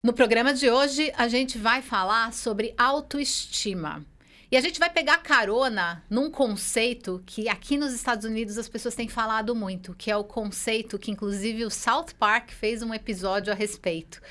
No programa de hoje, a gente vai falar sobre autoestima. E a gente vai pegar carona num conceito que aqui nos Estados Unidos as pessoas têm falado muito, que é o conceito que inclusive o South Park fez um episódio a respeito.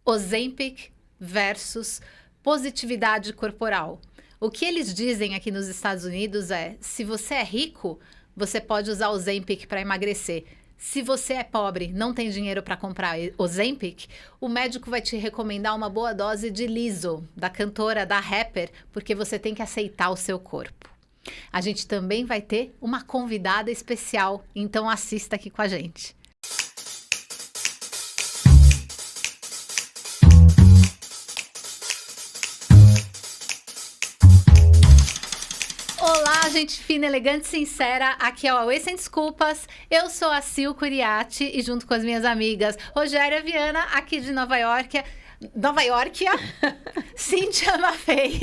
Ozempic versus positividade corporal. O que eles dizem aqui nos Estados Unidos é, se você é rico, você pode usar Ozempic para emagrecer. Se você é pobre, não tem dinheiro para comprar Ozempic, o médico vai te recomendar uma boa dose de Lizzo, da cantora, da rapper, porque você tem que aceitar o seu corpo. A gente também vai ter uma convidada especial, então assista aqui com a gente. Olá, gente fina, elegante, sincera, aqui é o Away Sem Desculpas, eu sou a Sil Curiati e junto com as minhas amigas Rogéria Viana, aqui de Nova York, Cíntia Maffei,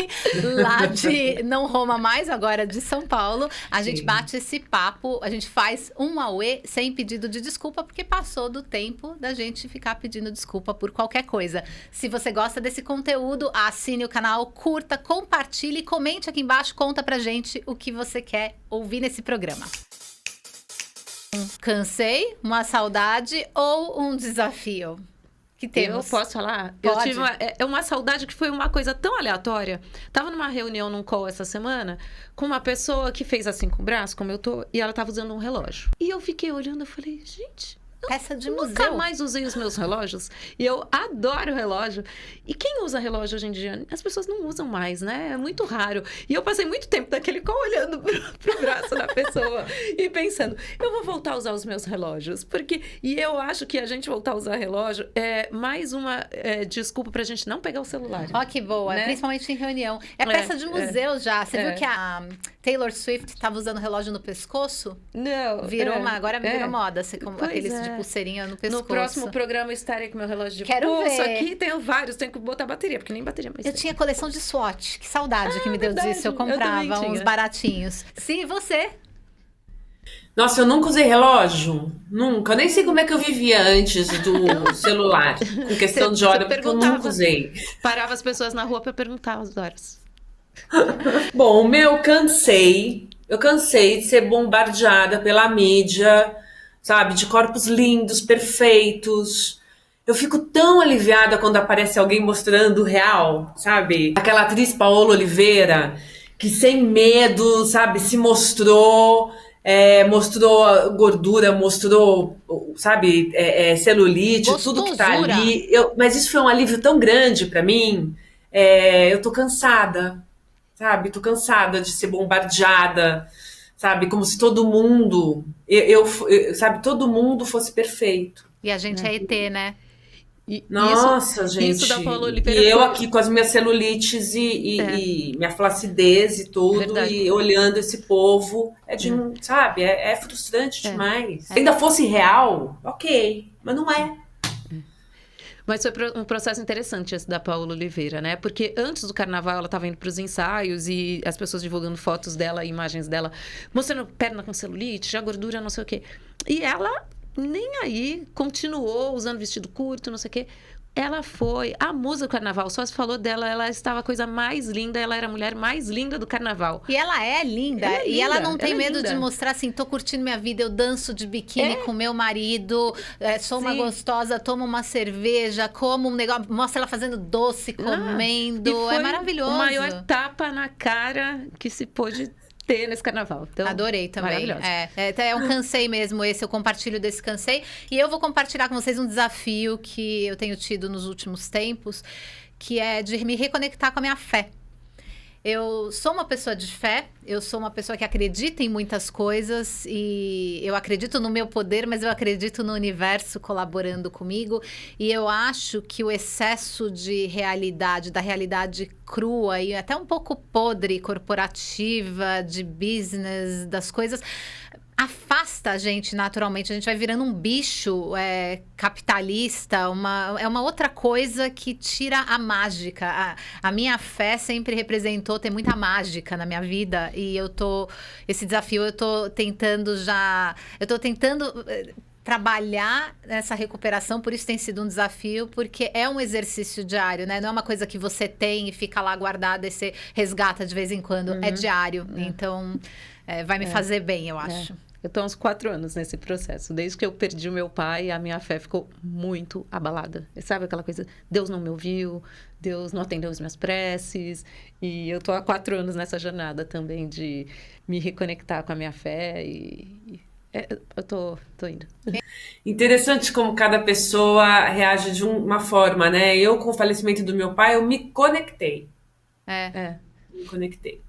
lá de Não Roma Mais, agora de São Paulo. A gente bate esse papo, a gente faz um Away sem pedido de desculpa, porque passou do tempo da gente ficar pedindo desculpa por qualquer coisa. Se você gosta desse conteúdo, assine o canal, curta, compartilhe e comente aqui embaixo, conta pra gente o que você quer ouvir nesse programa. Cansei, uma saudade ou um desafio? Que temos? Eu posso falar? Pode. Eu tive uma saudade que foi uma coisa tão aleatória. Tava numa reunião, num call essa semana, com uma pessoa que fez assim com o braço, como eu tô, e ela tava usando um relógio. E eu fiquei olhando, eu falei, gente, Peça de nunca museu. mais usei os meus relógios. E eu adoro relógio. E quem usa relógio hoje em dia? As pessoas não usam mais, né? É muito raro. E eu passei muito tempo daquele call olhando pro braço da pessoa e pensando, eu vou voltar a usar os meus relógios. E eu acho que a gente voltar a usar relógio é mais uma desculpa pra gente não pegar o celular. Ó, que boa, Né? Principalmente em reunião. É peça de museu já. Você viu que a Taylor Swift tava usando relógio no pescoço? Não. Agora virou moda, Pois aqueles é. de pulseirinha no pescoço. No próximo programa eu estarei com meu relógio de Quero pulso ver. aqui. Tenho vários, tenho que botar bateria, porque nem bateria mais Eu tem. tinha coleção de Swatch. Que saudade que me deu verdade. disso. Eu Eu também comprava uns tinha. baratinhos. Sim, você? Nossa, eu nunca usei relógio. Nunca. Eu nem sei como é que eu vivia antes do celular. Com questão de hora, porque eu nunca usei. Parava as pessoas na rua pra perguntar as horas. Bom, o meu, cansei. Eu cansei de ser bombardeada pela mídia, sabe? De corpos lindos, perfeitos. Eu fico tão aliviada quando aparece alguém mostrando o real, sabe? Aquela atriz Paola Oliveira, que sem medo, sabe, se mostrou, mostrou gordura, mostrou, sabe, celulite, tudo que tá Gostosura. ali. Mas isso foi um alívio tão grande pra mim. Eu tô cansada, sabe? Tô cansada de ser bombardeada, sabe? Como se todo mundo, sabe, todo mundo fosse perfeito. E a gente é ET, né? E Nossa, isso gente. da Paola Oliveira E eu foi- aqui com as minhas celulites e minha flacidez e tudo, Verdade. e olhando esse povo, sabe? É frustrante demais. Se ainda fosse real, ok, mas não é. Mas foi um processo interessante esse da Paola Oliveira, né? Porque antes do carnaval ela estava indo para os ensaios e as pessoas divulgando fotos dela, imagens dela, mostrando perna com celulite, já gordura, não sei o quê. E ela nem aí continuou usando vestido curto, não sei o quê. Ela foi... A musa do carnaval, só se falou dela, ela estava a coisa mais linda, ela era a mulher mais linda do carnaval. E ela é linda. Ela é E ela linda, não tem ela é medo linda. de mostrar assim, tô curtindo minha vida, eu danço de biquíni com meu marido, sou uma Sim. gostosa, tomo uma cerveja, como um negócio, mostra ela fazendo doce, comendo, E foi é maravilhoso. o maior tapa na cara que se pôde ter nesse carnaval. Então, Adorei também. maravilhoso. É um cansei mesmo esse, eu compartilho desse cansei. E eu vou compartilhar com vocês um desafio que eu tenho tido nos últimos tempos, que é de me reconectar com a minha fé. Eu sou uma pessoa de fé, eu sou uma pessoa que acredita em muitas coisas e eu acredito no meu poder, mas eu acredito no universo colaborando comigo. E eu acho que o excesso de realidade, da realidade crua e até um pouco podre, corporativa, de business, das coisas, afasta a gente naturalmente, a gente vai virando um bicho capitalista, é uma outra coisa que tira a mágica. A minha fé sempre representou ter muita mágica na minha vida e esse desafio eu tô tentando trabalhar essa recuperação, por isso tem sido um desafio, porque é um exercício diário, né? Não é uma coisa que você tem e fica lá guardada e você resgata de vez em quando. É diário. Então, vai me fazer bem, eu acho. Eu estou há uns 4 anos nesse processo. Desde que eu perdi o meu pai, a minha fé ficou muito abalada. Sabe aquela coisa, Deus não me ouviu, Deus não atendeu as minhas preces. E eu estou há 4 anos nessa jornada também de me reconectar com a minha fé eu tô indo. Interessante como cada pessoa reage de uma forma, né? Eu, com o falecimento do meu pai, eu me conectei. Me conectei.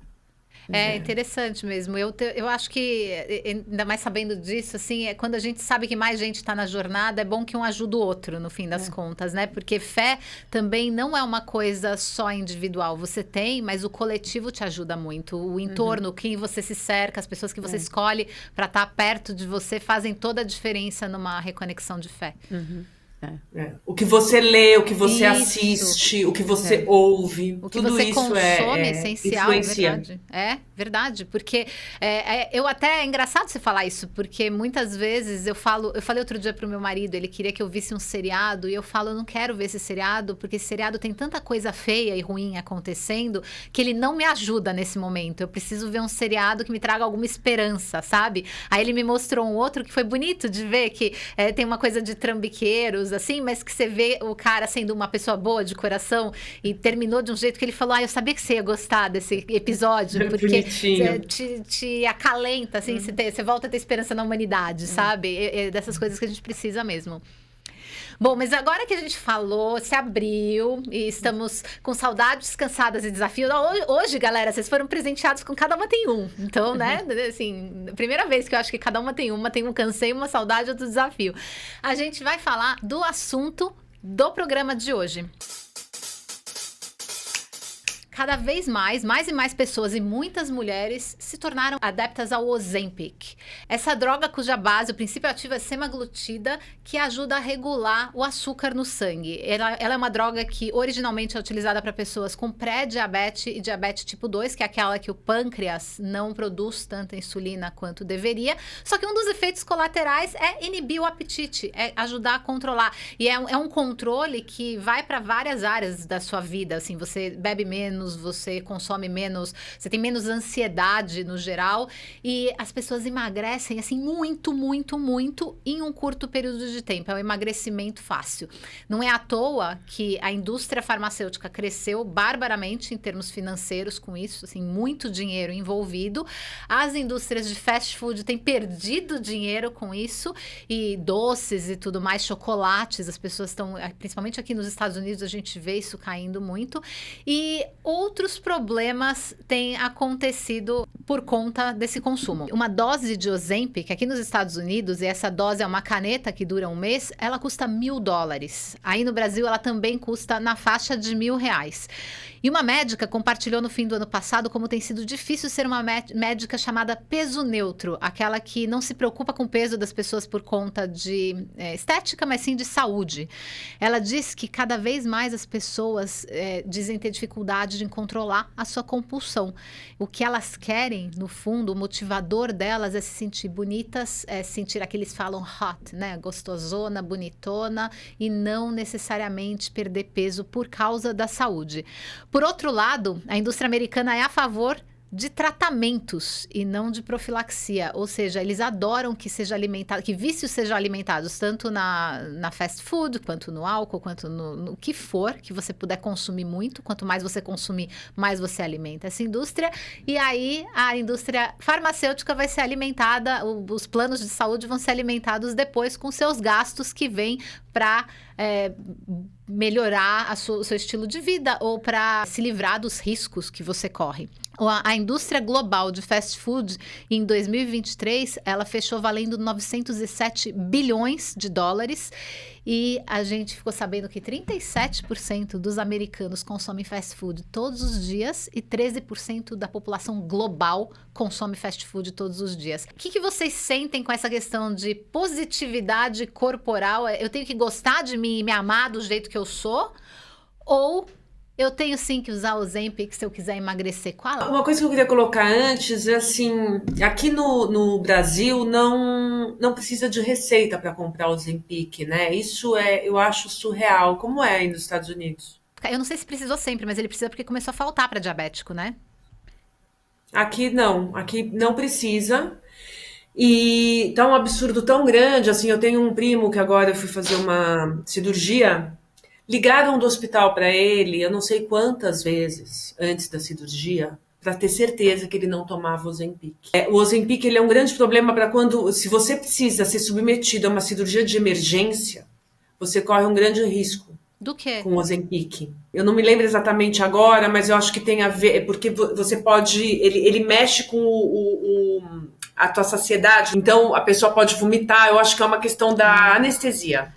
É interessante mesmo. Eu acho que, ainda mais sabendo disso, assim, quando a gente sabe que mais gente está na jornada, é bom que um ajude o outro, no fim das contas, né? Porque fé também não é uma coisa só individual. Você tem, mas o coletivo te ajuda muito. O entorno, quem você se cerca, as pessoas que você escolhe para estar perto de você, fazem toda a diferença numa reconexão de fé. O que você lê, o que você assiste, o que você ouve, o que tudo você isso consome essencial, influencia. verdade. Verdade, porque eu até é engraçado você falar isso, porque muitas vezes eu falei outro dia pro meu marido, ele queria que eu visse um seriado, e eu falo, eu não quero ver esse seriado, porque esse seriado tem tanta coisa feia e ruim acontecendo, que ele não me ajuda nesse momento. Eu preciso ver um seriado que me traga alguma esperança, sabe? Aí ele me mostrou um outro que foi bonito de ver, que tem uma coisa de trambiqueiros, assim, mas que você vê o cara sendo uma pessoa boa de coração, e terminou de um jeito que ele falou, eu sabia que você ia gostar desse episódio, porque te acalenta, assim, você volta a ter esperança na humanidade, sabe? É dessas coisas que a gente precisa mesmo. Bom, mas agora que a gente falou, se abriu e estamos com saudades, cansadas e desafios. Hoje, galera, vocês foram presenteados com cada uma tem um. Então, né, assim, primeira vez que eu acho que cada uma tem um cansei, uma saudade, outro desafio. A gente vai falar do assunto do programa de hoje. Cada vez mais e mais pessoas e muitas mulheres se tornaram adeptas ao Ozempic. Essa droga cuja base, o princípio ativo é semaglutida, que ajuda a regular o açúcar no sangue. Ela é uma droga que originalmente é utilizada para pessoas com pré-diabetes e diabetes tipo 2, que é aquela que o pâncreas não produz tanta insulina quanto deveria. Só que um dos efeitos colaterais é inibir o apetite, é ajudar a controlar. E é um controle que vai para várias áreas da sua vida. Assim, você bebe menos, você consome menos, você tem menos ansiedade no geral, e as pessoas emagrecem assim muito em um curto período de tempo. É um emagrecimento fácil. Não é à toa que a indústria farmacêutica cresceu barbaramente em termos financeiros com isso, assim, muito dinheiro envolvido. As indústrias de fast food têm perdido dinheiro com isso, e doces e tudo mais, chocolates, as pessoas estão, principalmente aqui nos Estados Unidos, a gente vê isso caindo muito, e outros problemas têm acontecido por conta desse consumo. Uma dose de Ozempic, aqui nos Estados Unidos, e essa dose é uma caneta que dura um mês, ela custa $1.000. Aí no Brasil ela também custa na faixa de R$1.000. E uma médica compartilhou no fim do ano passado como tem sido difícil ser uma médica chamada peso neutro, aquela que não se preocupa com o peso das pessoas por conta de estética, mas sim de saúde. Ela diz que cada vez mais as pessoas dizem ter dificuldade de controlar a sua compulsão. O que elas querem, no fundo, o motivador delas é se sentir bonitas, é sentir aquilo que eles falam hot, né? Gostosona, bonitona, e não necessariamente perder peso por causa da saúde. Por outro lado, a indústria americana é a favor de tratamentos e não de profilaxia, ou seja, eles adoram que seja alimentado, que vícios sejam alimentados tanto na fast food, quanto no álcool, quanto no que for, que você puder consumir muito. Quanto mais você consumir, mais você alimenta essa indústria, e aí a indústria farmacêutica vai ser alimentada, os planos de saúde vão ser alimentados depois com seus gastos que vêm para melhorar o seu estilo de vida ou para se livrar dos riscos que você corre. A indústria global de fast food, em 2023, ela fechou valendo $907 bilhões, e a gente ficou sabendo que 37% dos americanos consomem fast food todos os dias e 13% da população global consome fast food todos os dias. O que vocês sentem com essa questão de positividade corporal? Eu tenho que gostar de mim e me amar do jeito que eu sou? Ou Eu tenho sim que usar o Ozempic se eu quiser emagrecer. Qual? Uma coisa que eu queria colocar antes é assim, aqui no Brasil não precisa de receita para comprar o Ozempic, né? Isso eu acho surreal. Como é aí nos Estados Unidos? Eu não sei se precisou sempre, mas ele precisa porque começou a faltar para diabético, né? Aqui não precisa. E tá um absurdo tão grande, assim, eu tenho um primo que agora eu fui fazer uma cirurgia, ligaram do hospital para ele, eu não sei quantas vezes antes da cirurgia, para ter certeza que ele não tomava Ozempic. O Ozempic, ele é um grande problema para se você precisa ser submetido a uma cirurgia de emergência, você corre um grande risco Do quê? com o Ozempic. Eu não me lembro exatamente agora, mas eu acho que tem a ver, porque você pode, ele mexe com a tua saciedade, então a pessoa pode vomitar, eu acho que é uma questão da anestesia.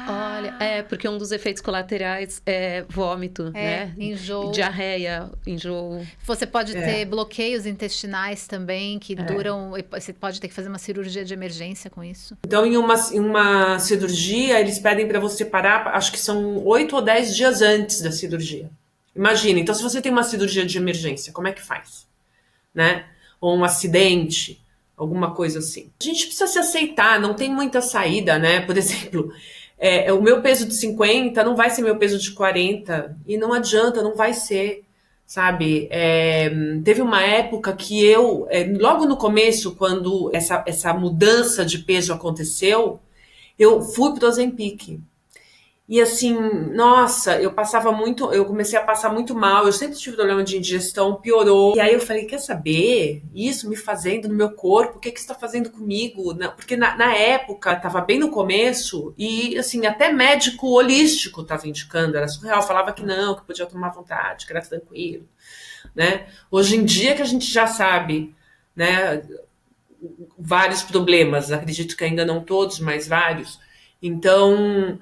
Olha, porque um dos efeitos colaterais é vômito, né? Enjoo. Diarreia, enjoo. Você pode ter bloqueios intestinais também, que duram... Você pode ter que fazer uma cirurgia de emergência com isso. Então, em uma cirurgia, eles pedem para você parar, acho que são 8 ou 10 dias antes da cirurgia. Imagina, então se você tem uma cirurgia de emergência, como é que faz? Né? Ou um acidente, alguma coisa assim. A gente precisa se aceitar, não tem muita saída, né? Por exemplo, o meu peso de 50 não vai ser meu peso de 40, e não adianta, não vai ser, sabe? Teve uma época que logo no começo, quando essa mudança de peso aconteceu, eu fui pro Ozempic. E assim, nossa, eu comecei a passar muito mal, eu sempre tive problema de indigestão, piorou. E aí eu falei, quer saber? Isso me fazendo no meu corpo, o que isso tá fazendo comigo? Porque na época, tava bem no começo, e assim, até médico holístico tava indicando, era surreal, falava que não, que podia tomar à vontade, que era tranquilo, né? Hoje em dia que a gente já sabe, né, vários problemas, acredito que ainda não todos, mas vários. Então...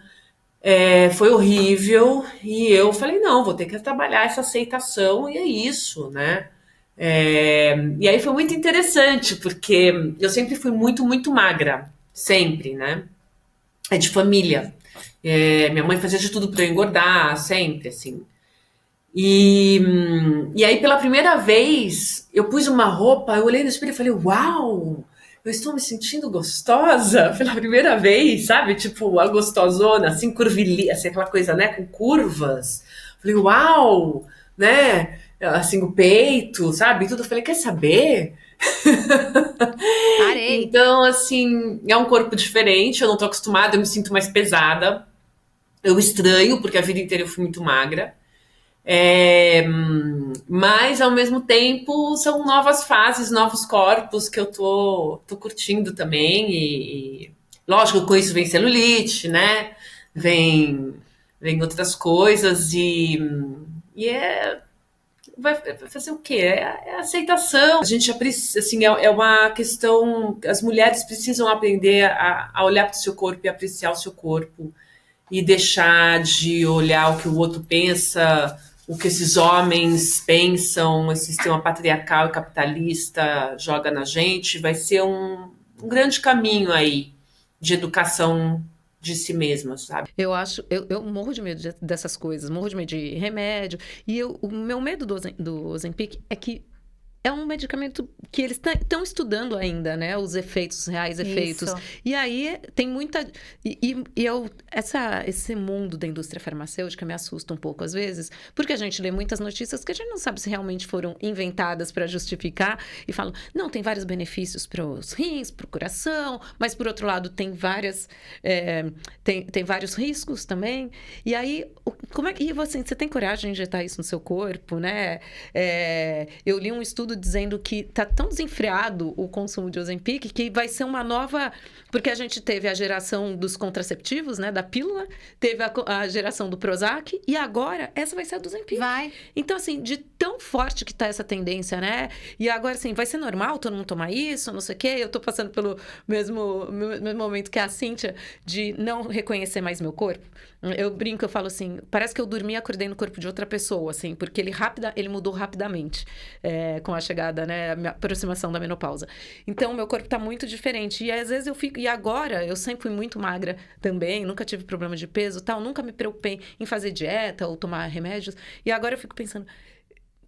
foi horrível, e eu falei, não, vou ter que trabalhar essa aceitação, e é isso, né? E aí foi muito interessante, porque eu sempre fui muito, muito magra, sempre, né? É de família. Minha mãe fazia de tudo para eu engordar, sempre, assim. E aí, pela primeira vez, eu pus uma roupa, eu olhei no espelho e falei, uau! Eu estou me sentindo gostosa pela primeira vez, sabe? Tipo, a gostosona, assim, curvilínea, assim, aquela coisa, né? Com curvas. Falei, uau! Né? Assim, o peito, sabe? Tudo. Eu falei, quer saber? Parei. Então, assim, é um corpo diferente, eu não tô acostumada, eu me sinto mais pesada. Eu estranho, porque a vida inteira eu fui muito magra. Mas ao mesmo tempo são novas fases, novos corpos que eu tô curtindo também, e lógico, com isso vem celulite, né? Vem outras coisas, e vai fazer o quê? É aceitação. A gente assim, é uma questão, as mulheres precisam aprender a olhar para o seu corpo e apreciar o seu corpo, e deixar de olhar o que o outro pensa, o que esses homens pensam, esse sistema patriarcal e capitalista joga na gente. Vai ser um grande caminho aí de educação de si mesma, sabe? Eu morro de medo dessas coisas, morro de medo de remédio. E o meu medo do Ozempic é que é um medicamento que eles estão estudando ainda, né? Os efeitos, os reais efeitos. Isso. E aí tem muita... esse mundo da indústria farmacêutica me assusta um pouco às vezes, porque a gente lê muitas notícias que a gente não sabe se realmente foram inventadas para justificar, e falam, não, tem vários benefícios para os rins, para o coração, mas por outro lado tem tem vários riscos também. E aí, você tem coragem de injetar isso no seu corpo, né? Eu li um estudo dizendo que está tão desenfreado o consumo de Ozempic que vai ser uma nova... Porque a gente teve a geração dos contraceptivos, né? Da pílula, teve a geração do Prozac, e agora essa vai ser a do Ozempic. Vai. Então, assim, de tão forte que tá essa tendência, né? E agora, assim, vai ser normal todo mundo tomar isso, não sei o quê. Eu tô passando pelo mesmo momento que a Cíntia, de não reconhecer mais meu corpo. Eu brinco, eu falo assim, parece que eu dormi e acordei no corpo de outra pessoa, assim, porque ele mudou rapidamente com a a chegada, né, a aproximação da menopausa. Então, meu corpo tá muito diferente. E às vezes eu fico... E agora, eu sempre fui muito magra também, nunca tive problema de peso, tal, nunca me preocupei em fazer dieta ou tomar remédios. E agora eu fico pensando...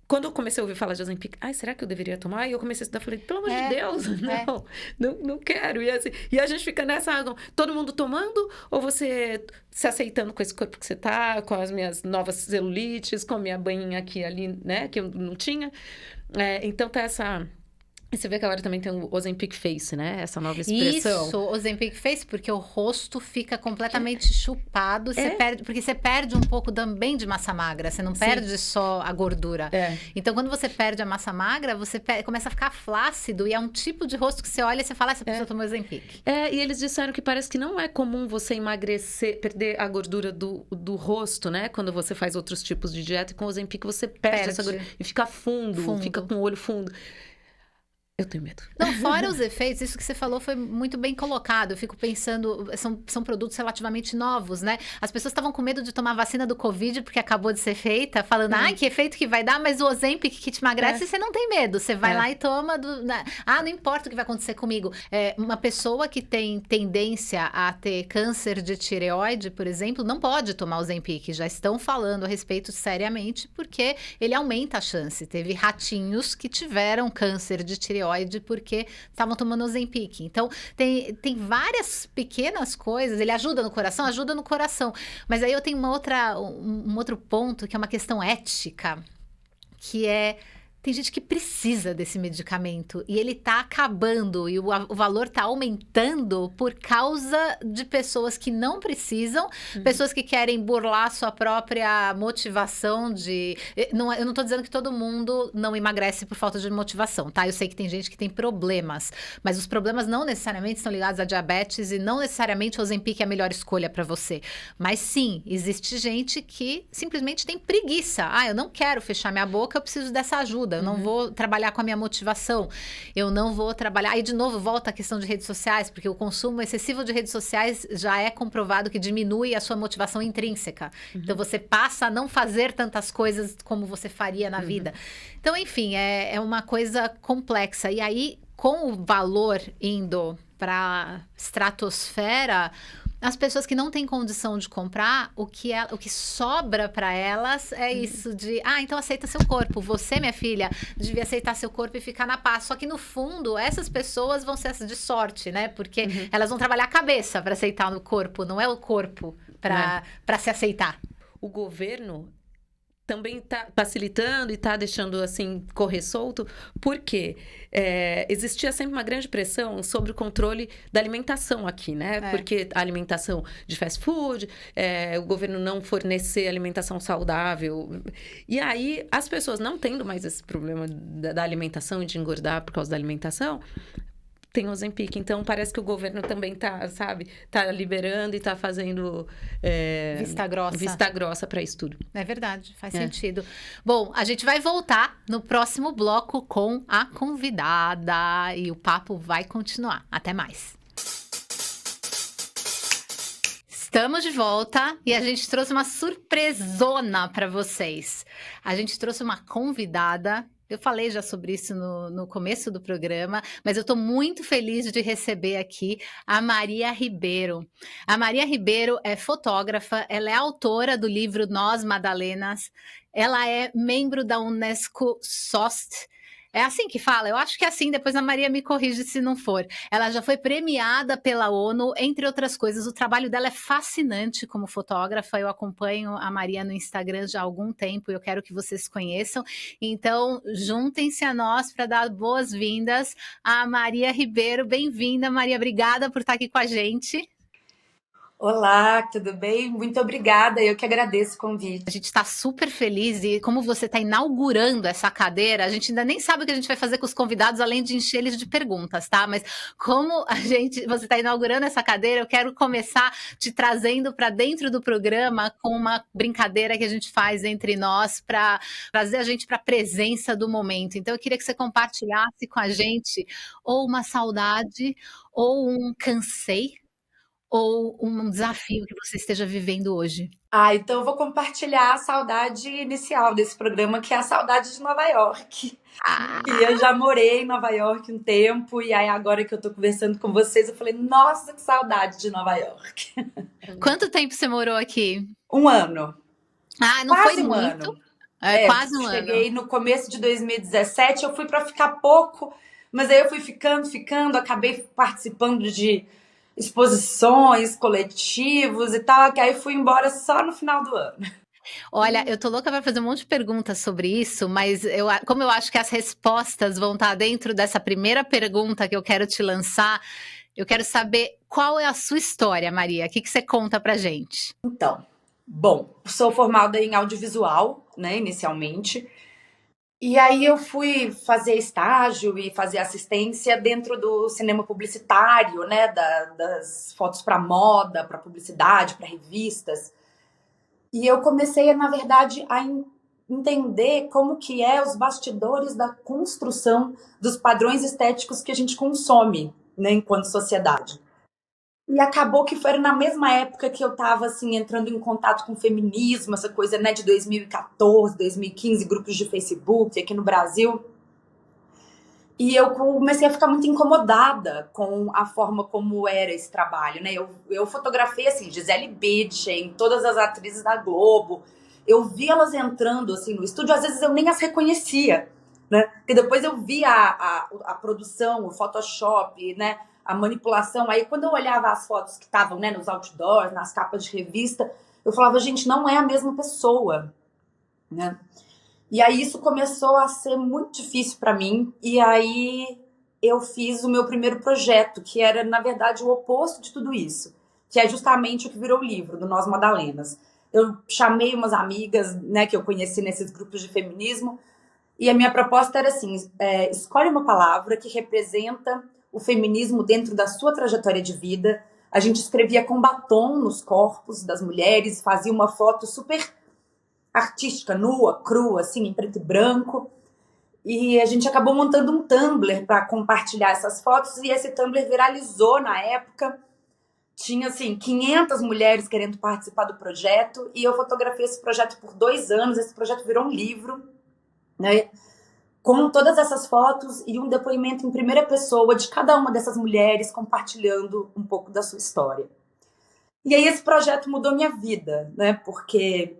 Quando eu comecei a ouvir falar de Ozempic, será que eu deveria tomar? E eu comecei a estudar, falei, pelo amor de Deus, não quero. E, assim, e a gente fica nessa, todo mundo tomando, ou você se aceitando com esse corpo que você tá, com as minhas novas celulites, com a minha banhinha aqui e ali, né, que eu não tinha. Então tá essa... E você vê que agora também tem o Ozempic Face, né? Essa nova expressão. Isso, Ozempic Face, porque o rosto fica completamente chupado, porque você perde um pouco também de massa magra, você não perde só a gordura. Então, quando você perde a massa magra, você começa a ficar flácido, e é um tipo de rosto que você olha e você fala, essa pessoa tomou Ozempic. E eles disseram que parece que não é comum você emagrecer, perder a gordura do rosto, né? Quando você faz outros tipos de dieta, e com o Ozempic você perde essa gordura e fica fundo, fica com o olho fundo. Eu tenho medo. Não, fora os efeitos, isso que você falou foi muito bem colocado. Eu fico pensando, são produtos relativamente novos, né? As pessoas estavam com medo de tomar a vacina do Covid porque acabou de ser feita, falando, que efeito que vai dar, mas o Ozempic que te emagrece, você não tem medo. Você vai lá e toma. Não importa o que vai acontecer comigo. Uma pessoa que tem tendência a ter câncer de tireoide, por exemplo, não pode tomar Ozempic. Já estão falando a respeito seriamente, porque ele aumenta a chance. Teve ratinhos que tiveram câncer de tireoide porque estavam tomando Ozempic. Então, tem várias pequenas coisas. Ele ajuda no coração. Mas aí eu tenho um outro ponto, que é uma questão ética, que tem gente que precisa desse medicamento e ele tá acabando e o valor tá aumentando por causa de pessoas que não precisam, pessoas que querem burlar sua própria motivação de... eu não tô dizendo que todo mundo não emagrece por falta de motivação, tá? Eu sei que tem gente que tem problemas, mas os problemas não necessariamente estão ligados à diabetes e não necessariamente o Ozempic é a melhor escolha para você. Mas sim, existe gente que simplesmente tem preguiça. Eu não quero fechar minha boca, eu preciso dessa ajuda. Eu não vou trabalhar com a minha motivação. Eu não vou trabalhar... Aí, de novo, volta a questão de redes sociais, porque o consumo excessivo de redes sociais já é comprovado que diminui a sua motivação intrínseca. Então, você passa a não fazer tantas coisas como você faria na vida. Então, enfim, é uma coisa complexa. E aí, com o valor indo para estratosfera... As pessoas que não têm condição de comprar, o que sobra para elas é isso de... então aceita seu corpo. Você, minha filha, devia aceitar seu corpo e ficar na paz. Só que, no fundo, essas pessoas vão ser essas de sorte, né? Porque elas vão trabalhar a cabeça para aceitar o corpo, não é o corpo para se aceitar. O governo também está facilitando e está deixando, assim, correr solto, porque existia sempre uma grande pressão sobre o controle da alimentação aqui, né? Porque a alimentação de fast food, o governo não fornecer alimentação saudável. E aí, as pessoas não tendo mais esse problema da alimentação e de engordar por causa da alimentação... Tem o Ozempic, então parece que o governo também tá liberando e tá fazendo vista grossa para isso tudo. É verdade, faz sentido. Bom, a gente vai voltar no próximo bloco com a convidada e o papo vai continuar. Até mais. Estamos de volta e a gente trouxe uma surpresona para vocês. A gente trouxe uma convidada. Eu falei já sobre isso no começo do programa, mas eu estou muito feliz de receber aqui a Maria Ribeiro. A Maria Ribeiro é fotógrafa, ela é autora do livro Nós Madalenas, ela é membro da Unesco SOST. É assim que fala? Eu acho que é assim, depois a Maria me corrige se não for. Ela já foi premiada pela ONU, entre outras coisas. O trabalho dela é fascinante como fotógrafa. Eu acompanho a Maria no Instagram já há algum tempo e eu quero que vocês conheçam. Então, juntem-se a nós para dar boas-vindas a Maria Ribeiro. Bem-vinda, Maria. Obrigada por estar aqui com a gente. Olá, tudo bem? Muito obrigada, eu que agradeço o convite. A gente está super feliz e como você está inaugurando essa cadeira, a gente ainda nem sabe o que a gente vai fazer com os convidados, além de encher eles de perguntas, tá? Mas como você está inaugurando essa cadeira, eu quero começar te trazendo para dentro do programa com uma brincadeira que a gente faz entre nós para trazer a gente para a presença do momento. Então eu queria que você compartilhasse com a gente ou uma saudade ou um cansei, ou um desafio que você esteja vivendo hoje? Então eu vou compartilhar a saudade inicial desse programa, que é a saudade de Nova York. E Ah, eu já morei em Nova York um tempo, e aí agora que eu tô conversando com vocês, eu falei, nossa, que saudade de Nova York. quanto tempo você morou aqui? Um ano, Ah, não foi quase um muito? ano. É quase um ano. Cheguei no começo de 2017, eu fui para ficar pouco, mas aí eu fui ficando, acabei participando de exposições, coletivos e tal, que aí fui embora só no final do ano. Olha, eu tô louca para fazer um monte de perguntas sobre isso, mas como eu acho que as respostas vão estar dentro dessa primeira pergunta que eu quero te lançar, eu quero saber qual é a sua história, Maria. O que você conta pra gente? Então, bom, sou formada em audiovisual, né, inicialmente. E aí eu fui fazer estágio e fazer assistência dentro do cinema publicitário, né, das fotos para moda, para publicidade, para revistas. E eu comecei, na verdade, a entender como que é os bastidores da construção dos padrões estéticos que a gente consome, né, enquanto sociedade. E acabou que foi na mesma época que eu estava assim entrando em contato com o feminismo, essa coisa, né, de 2014, 2015, grupos de Facebook aqui no Brasil. E eu comecei a ficar muito incomodada com a forma como era esse trabalho, né? Eu fotografei, assim, Gisele Bündchen, todas as atrizes da Globo. Eu vi elas entrando, assim, no estúdio, às vezes eu nem as reconhecia, né? Porque depois eu vi a produção, o Photoshop, né? A manipulação. Aí quando eu olhava as fotos que estavam, né, nos outdoors, nas capas de revista, eu falava, gente, não é a mesma pessoa, né? E aí isso começou a ser muito difícil para mim. E aí eu fiz o meu primeiro projeto, que era, na verdade, o oposto de tudo isso. Que é justamente o que virou o livro, do Nós Madalenas. Eu chamei umas amigas, né, que eu conheci nesses grupos de feminismo. E a minha proposta era assim, escolhe uma palavra que representa o feminismo dentro da sua trajetória de vida. A gente escrevia com batom nos corpos das mulheres, fazia uma foto super artística, nua, crua, assim, em preto e branco. E a gente acabou montando um Tumblr para compartilhar essas fotos, e esse Tumblr viralizou na época. Tinha, assim, 500 mulheres querendo participar do projeto, e eu fotografei esse projeto por 2 anos. Esse projeto virou um livro, né, com todas essas fotos e um depoimento em primeira pessoa de cada uma dessas mulheres compartilhando um pouco da sua história. E aí esse projeto mudou minha vida, né, porque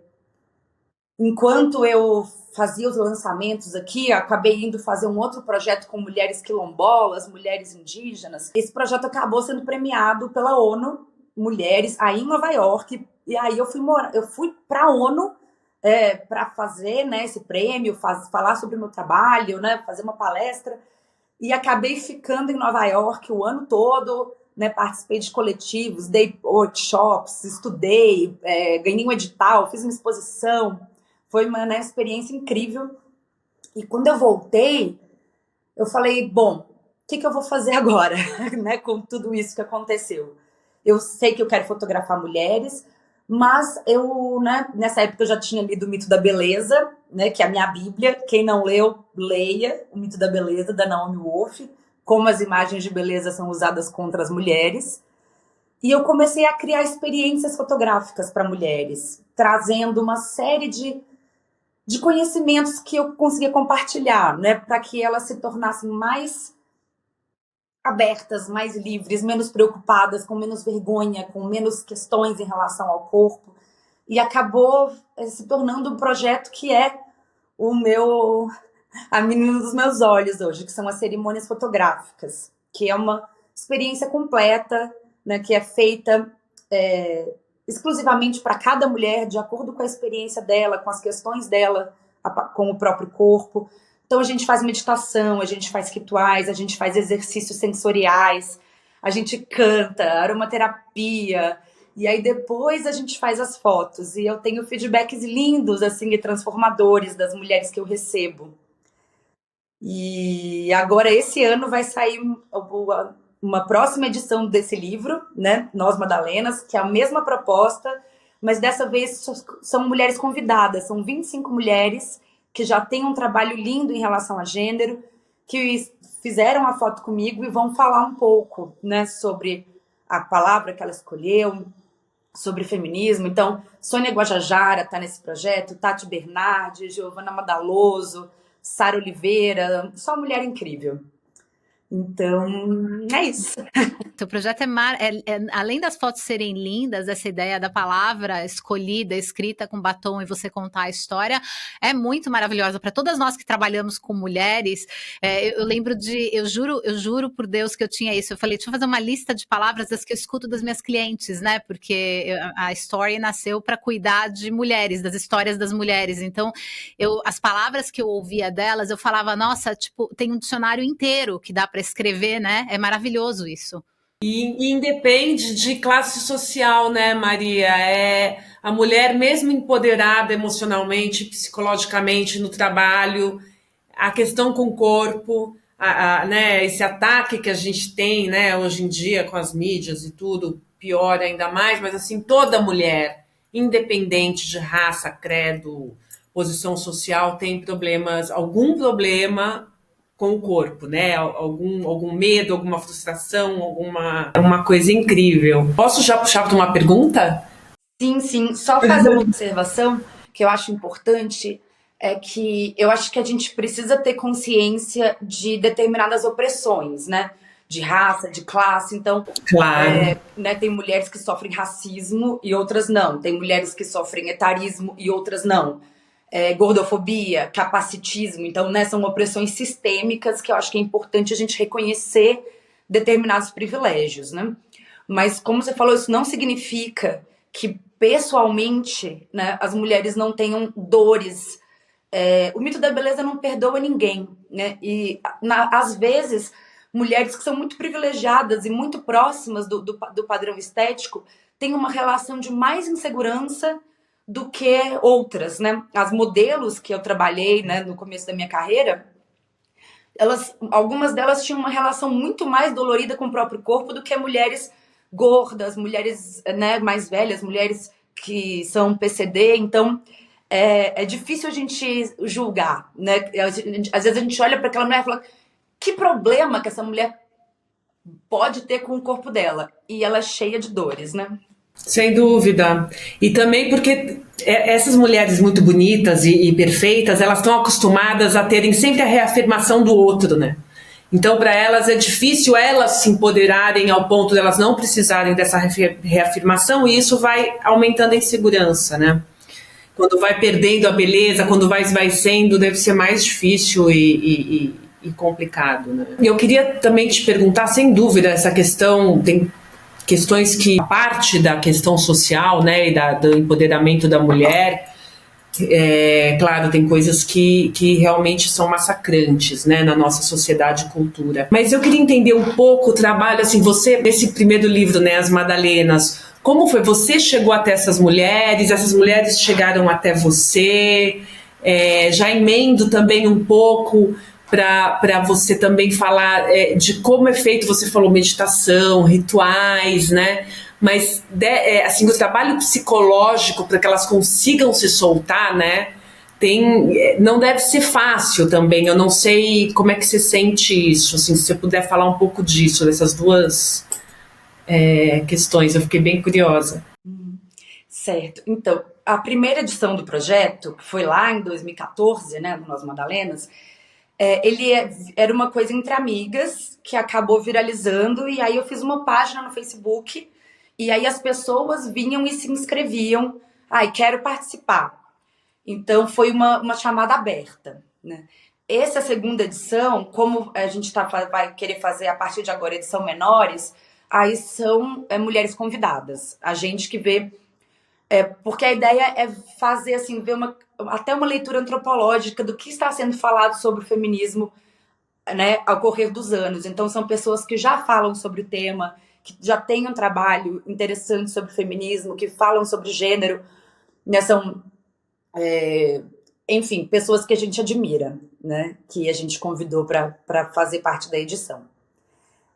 enquanto eu fazia os lançamentos aqui, acabei indo fazer um outro projeto com mulheres quilombolas, mulheres indígenas. Esse projeto acabou sendo premiado pela ONU Mulheres, aí em Nova York. E aí eu fui para a ONU para fazer, né, esse prêmio, falar sobre o meu trabalho, né, fazer uma palestra. E acabei ficando em Nova York o ano todo, né, participei de coletivos, dei workshops, estudei, ganhei um edital, fiz uma exposição. Foi uma, né, experiência incrível. E quando eu voltei, eu falei, bom, o que eu vou fazer agora, né, com tudo isso que aconteceu? Eu sei que eu quero fotografar mulheres, mas eu, né, nessa época eu já tinha lido O Mito da Beleza, né, que é a minha bíblia. Quem não leu, leia O Mito da Beleza, da Naomi Wolf, como as imagens de beleza são usadas contra as mulheres. E eu comecei a criar experiências fotográficas para mulheres, trazendo uma série de conhecimentos que eu conseguia compartilhar, né, para que elas se tornassem mais abertas, mais livres, menos preocupadas, com menos vergonha, com menos questões em relação ao corpo. E acabou se tornando um projeto que é a menina dos meus olhos hoje, que são as cerimônias fotográficas, que é uma experiência completa, né, que é feita exclusivamente para cada mulher, de acordo com a experiência dela, com as questões dela, com o próprio corpo. Então a gente faz meditação, a gente faz rituais, a gente faz exercícios sensoriais, a gente canta, aromaterapia, e aí depois a gente faz as fotos. E eu tenho feedbacks lindos, assim, e transformadores das mulheres que eu recebo. E agora esse ano vai sair uma próxima edição desse livro, né, Nós Madalenas, que é a mesma proposta, mas dessa vez são mulheres convidadas, são 25 mulheres que já têm um trabalho lindo em relação a gênero, que fizeram a foto comigo e vão falar um pouco, né, sobre a palavra que ela escolheu, sobre feminismo. Então, Sônia Guajajara está nesse projeto, Tati Bernardi, Giovana Madaloso, Sara Oliveira, só mulher incrível. Então, é isso. O projeto além das fotos serem lindas, essa ideia da palavra escolhida, escrita com batom e você contar a história, é muito maravilhosa para todas nós que trabalhamos com mulheres. Eu lembro eu juro por Deus que eu tinha isso. Eu falei, deixa eu fazer uma lista de palavras das que eu escuto das minhas clientes, né? Porque a Story nasceu para cuidar de mulheres, das histórias das mulheres. Então, as palavras que eu ouvia delas, eu falava, nossa, tipo, tem um dicionário inteiro que dá para escrever, né? É maravilhoso isso. E independe de classe social, né, Maria? A mulher, mesmo empoderada emocionalmente, psicologicamente no trabalho, a questão com o corpo, né, esse ataque que a gente tem, né, hoje em dia com as mídias e tudo, pior ainda mais, mas assim, toda mulher, independente de raça, credo, posição social, tem algum problema com o corpo, né? Algum medo, alguma frustração, uma coisa incrível. Posso já puxar para uma pergunta? Sim. Só fazer uma observação que eu acho importante, é que eu acho que a gente precisa ter consciência de determinadas opressões, né? De raça, de classe. Então, claro. Né, tem mulheres que sofrem racismo e outras não. Tem mulheres que sofrem etarismo e outras não. Gordofobia, capacitismo. Então, né, são opressões sistêmicas que eu acho que é importante a gente reconhecer determinados privilégios, né? Mas, como você falou, isso não significa que, pessoalmente, né, as mulheres não tenham dores. O mito da beleza não perdoa ninguém, né? E, às vezes, mulheres que são muito privilegiadas e muito próximas do padrão estético têm uma relação de mais insegurança do que outras, né? As modelos que eu trabalhei, né, no começo da minha carreira, algumas delas tinham uma relação muito mais dolorida com o próprio corpo do que mulheres gordas, mulheres, né, mais velhas, mulheres que são PCD. Então, é difícil a gente julgar, né? Às vezes a gente olha para aquela mulher e fala, que problema que essa mulher pode ter com o corpo dela? E ela é cheia de dores, né? Sem dúvida. E também porque essas mulheres muito bonitas e perfeitas, elas estão acostumadas a terem sempre a reafirmação do outro, né? Então, para elas é difícil elas se empoderarem ao ponto de elas não precisarem dessa reafirmação, e isso vai aumentando a insegurança, né? Quando vai perdendo a beleza, quando vai esvaecendo, deve ser mais difícil e complicado, né? E eu queria também te perguntar, sem dúvida, essa questão, tem questões que, a parte da questão social, né, e do empoderamento da mulher, claro, tem coisas que realmente são massacrantes, né, na nossa sociedade e cultura. Mas eu queria entender um pouco o trabalho, assim, você, nesse primeiro livro, né, As Madalenas, como foi? Você chegou até essas mulheres chegaram até você, já emendo também um pouco para você também falar de como é feito, você falou meditação, rituais, né? Mas assim, o trabalho psicológico para que elas consigam se soltar, né? Não deve ser fácil também. Eu não sei como é que você sente isso, assim, se você puder falar um pouco disso, dessas duas questões, eu fiquei bem curiosa. Certo. Então, a primeira edição do projeto, que foi lá em 2014, né, no Nós Madalenas, era uma coisa entre amigas que acabou viralizando, e aí eu fiz uma página no Facebook, e aí as pessoas vinham e se inscreviam. Quero participar. Então foi uma chamada aberta, né? Essa segunda edição, como a gente vai querer fazer a partir de agora edição menores, aí são mulheres convidadas, a gente que vê, porque a ideia é fazer assim, ver até uma leitura antropológica do que está sendo falado sobre o feminismo, né, ao correr dos anos. Então são pessoas que já falam sobre o tema, que já têm um trabalho interessante sobre o feminismo, que falam sobre gênero, né, são, enfim, pessoas que a gente admira, né, que a gente convidou para fazer parte da edição.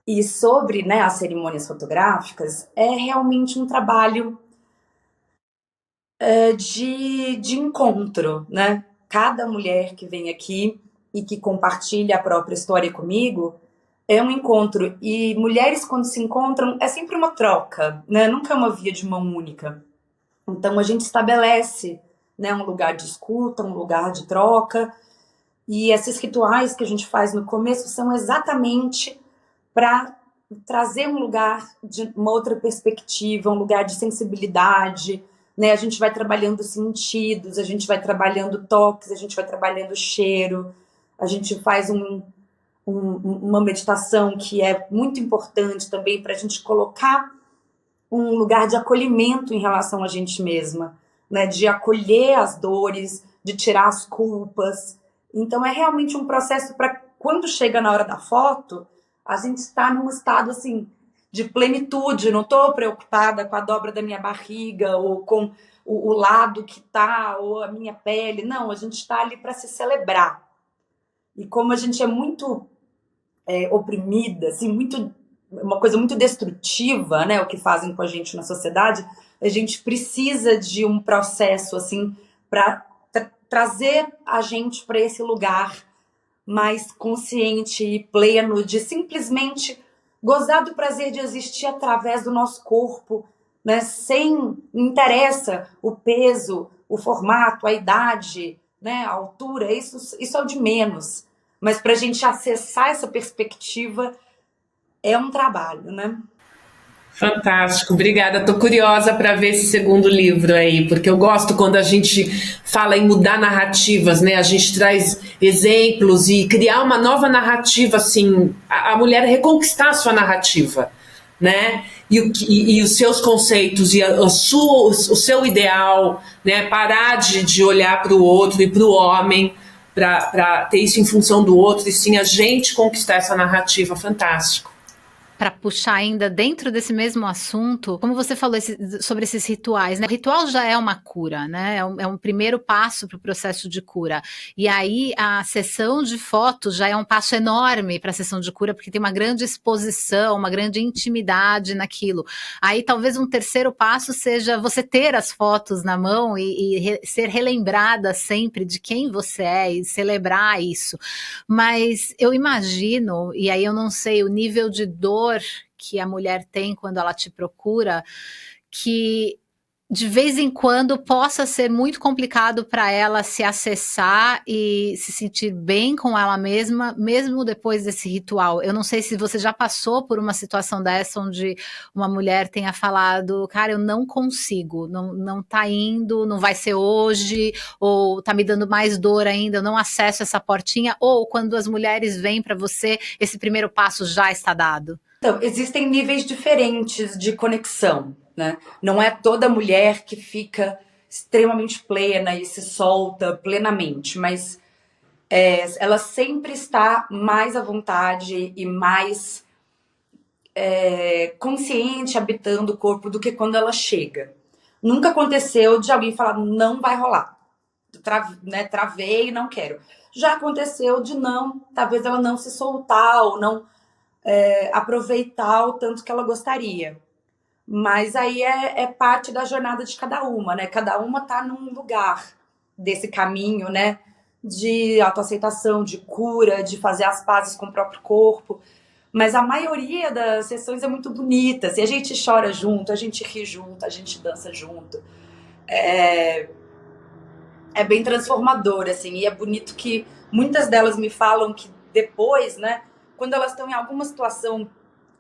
E sobre, né, as cerimônias fotográficas, é realmente um trabalho de encontro, né? Cada mulher que vem aqui e que compartilha a própria história comigo, é um encontro. E mulheres, quando se encontram, é sempre uma troca, né? Nunca é uma via de mão única. Então, a gente estabelece, né, um lugar de escuta, um lugar de troca. E esses rituais que a gente faz no começo são exatamente para trazer um lugar de uma outra perspectiva, um lugar de sensibilidade, né? A gente vai trabalhando sentidos, a gente vai trabalhando toques, a gente vai trabalhando cheiro, a gente faz uma meditação que é muito importante também para a gente colocar um lugar de acolhimento em relação a gente mesma, né? De acolher as dores, de tirar as culpas. Então é realmente um processo para quando chega na hora da foto, a gente está num estado assim de plenitude, não estou preocupada com a dobra da minha barriga ou com o lado que tá ou a minha pele. Não, a gente está ali para se celebrar. E como a gente é muito oprimida, assim, uma coisa muito destrutiva, né, o que fazem com a gente na sociedade, a gente precisa de um processo assim para trazer a gente para esse lugar mais consciente e pleno de simplesmente gozar do prazer de existir através do nosso corpo, né, sem interessa o peso, o formato, a idade, né, a altura, isso é o de menos. Mas para a gente acessar essa perspectiva é um trabalho, né? Fantástico, obrigada. Estou curiosa para ver esse segundo livro aí, porque eu gosto quando a gente fala em mudar narrativas, né? A gente traz exemplos e criar uma nova narrativa, assim, a mulher reconquistar a sua narrativa, né? E os seus conceitos e o seu ideal, né? Parar de olhar para o outro e para o homem, para ter isso em função do outro, e sim a gente conquistar essa narrativa. Fantástico. Para puxar ainda dentro desse mesmo assunto, como você falou sobre esses rituais, né? O ritual já é uma cura, né? É um primeiro passo para o processo de cura. E aí a sessão de fotos já é um passo enorme para a sessão de cura, porque tem uma grande exposição, uma grande intimidade naquilo. Aí talvez um terceiro passo seja você ter as fotos na mão e ser relembrada sempre de quem você é e celebrar isso. Mas eu imagino, e aí eu não sei o nível de dor que a mulher tem quando ela te procura, que de vez em quando possa ser muito complicado para ela se acessar e se sentir bem com ela mesma, mesmo depois desse ritual. Eu não sei se você já passou por uma situação dessa, onde uma mulher tenha falado, cara, eu não consigo, não tá indo, não vai ser hoje, ou tá me dando mais dor ainda, eu não acesso essa portinha, ou quando as mulheres vêm para você, esse primeiro passo já está dado. Então, existem níveis diferentes de conexão, né? Não é toda mulher que fica extremamente plena e se solta plenamente, mas ela sempre está mais à vontade e mais consciente habitando o corpo do que quando ela chega. Nunca aconteceu de alguém falar, não vai rolar, travei, não quero. Já aconteceu de talvez ela não se soltar ou não aproveitar o tanto que ela gostaria. Mas aí é parte da jornada de cada uma, né? Cada uma tá num lugar desse caminho, né? De autoaceitação, de cura, de fazer as pazes com o próprio corpo. Mas a maioria das sessões é muito bonita. Assim, a gente chora junto, a gente ri junto, a gente dança junto. É bem transformador, assim. E é bonito que muitas delas me falam que depois, né? Quando elas estão em alguma situação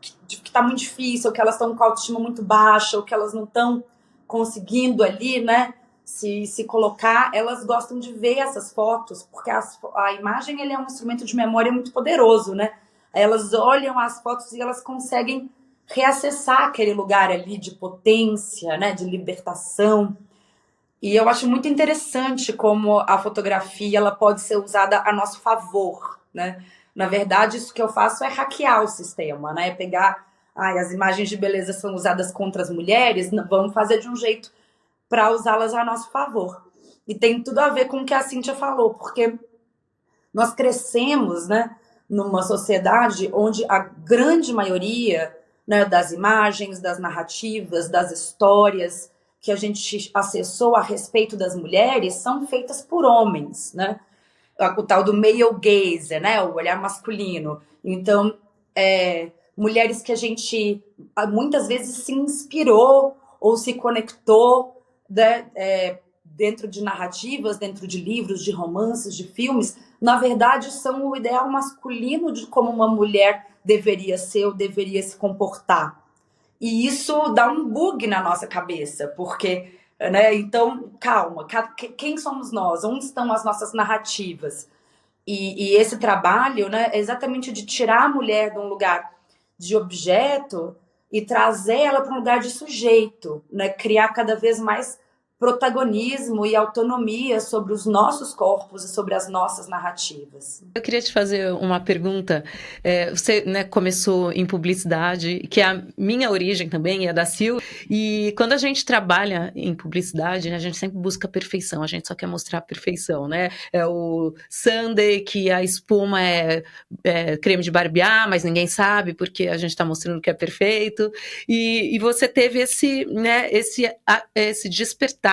que está muito difícil, ou que elas estão com a autoestima muito baixa, ou que elas não estão conseguindo ali, né, se colocar, elas gostam de ver essas fotos, porque a imagem ele é um instrumento de memória muito poderoso, né? Elas olham as fotos e elas conseguem reacessar aquele lugar ali de potência, né, de libertação. E eu acho muito interessante como a fotografia ela pode ser usada a nosso favor, né? Na verdade, isso que eu faço é hackear o sistema, né? É pegar, as imagens de beleza são usadas contra as mulheres, vamos fazer de um jeito para usá-las a nosso favor. E tem tudo a ver com o que a Cíntia falou, porque nós crescemos, né, numa sociedade onde a grande maioria, né, das imagens, das narrativas, das histórias que a gente acessou a respeito das mulheres são feitas por homens, né? O tal do male gaze, né? O olhar masculino. Então, mulheres que a gente muitas vezes se inspirou ou se conectou, né, dentro de narrativas, dentro de livros, de romances, de filmes, na verdade são o ideal masculino de como uma mulher deveria ser ou deveria se comportar. E isso dá um bug na nossa cabeça, porque, né, então, calma, quem somos nós? Onde estão as nossas narrativas? E esse trabalho, né, é exatamente de tirar a mulher de um lugar de objeto e trazer ela para um lugar de sujeito, né, criar cada vez mais protagonismo e autonomia sobre os nossos corpos e sobre as nossas narrativas. Eu queria te fazer uma pergunta. Você, né, começou em publicidade, que é a minha origem também, e a da Sil. E quando a gente trabalha em publicidade, né, a gente sempre busca perfeição. A gente só quer mostrar a perfeição, né? É o sundae, que a espuma é creme de barbear, mas ninguém sabe porque a gente está mostrando que é perfeito. E você teve esse despertar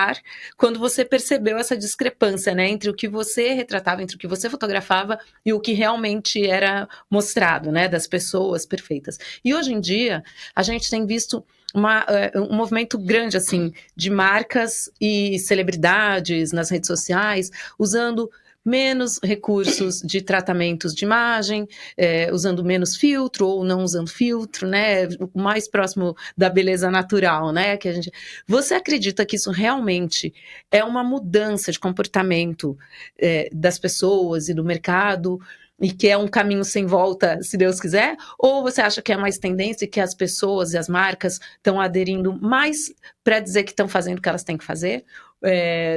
quando você percebeu essa discrepância, né, entre o que você retratava, entre o que você fotografava e o que realmente era mostrado, né, das pessoas perfeitas. E hoje em dia, a gente tem visto um movimento grande, assim, de marcas e celebridades nas redes sociais, usando menos recursos de tratamentos de imagem, usando menos filtro ou não usando filtro, né? O mais próximo da beleza natural, né? Você acredita que isso realmente é uma mudança de comportamento das pessoas e do mercado e que é um caminho sem volta, se Deus quiser? Ou você acha que é mais tendência e que as pessoas e as marcas estão aderindo mais para dizer que estão fazendo o que elas têm que fazer?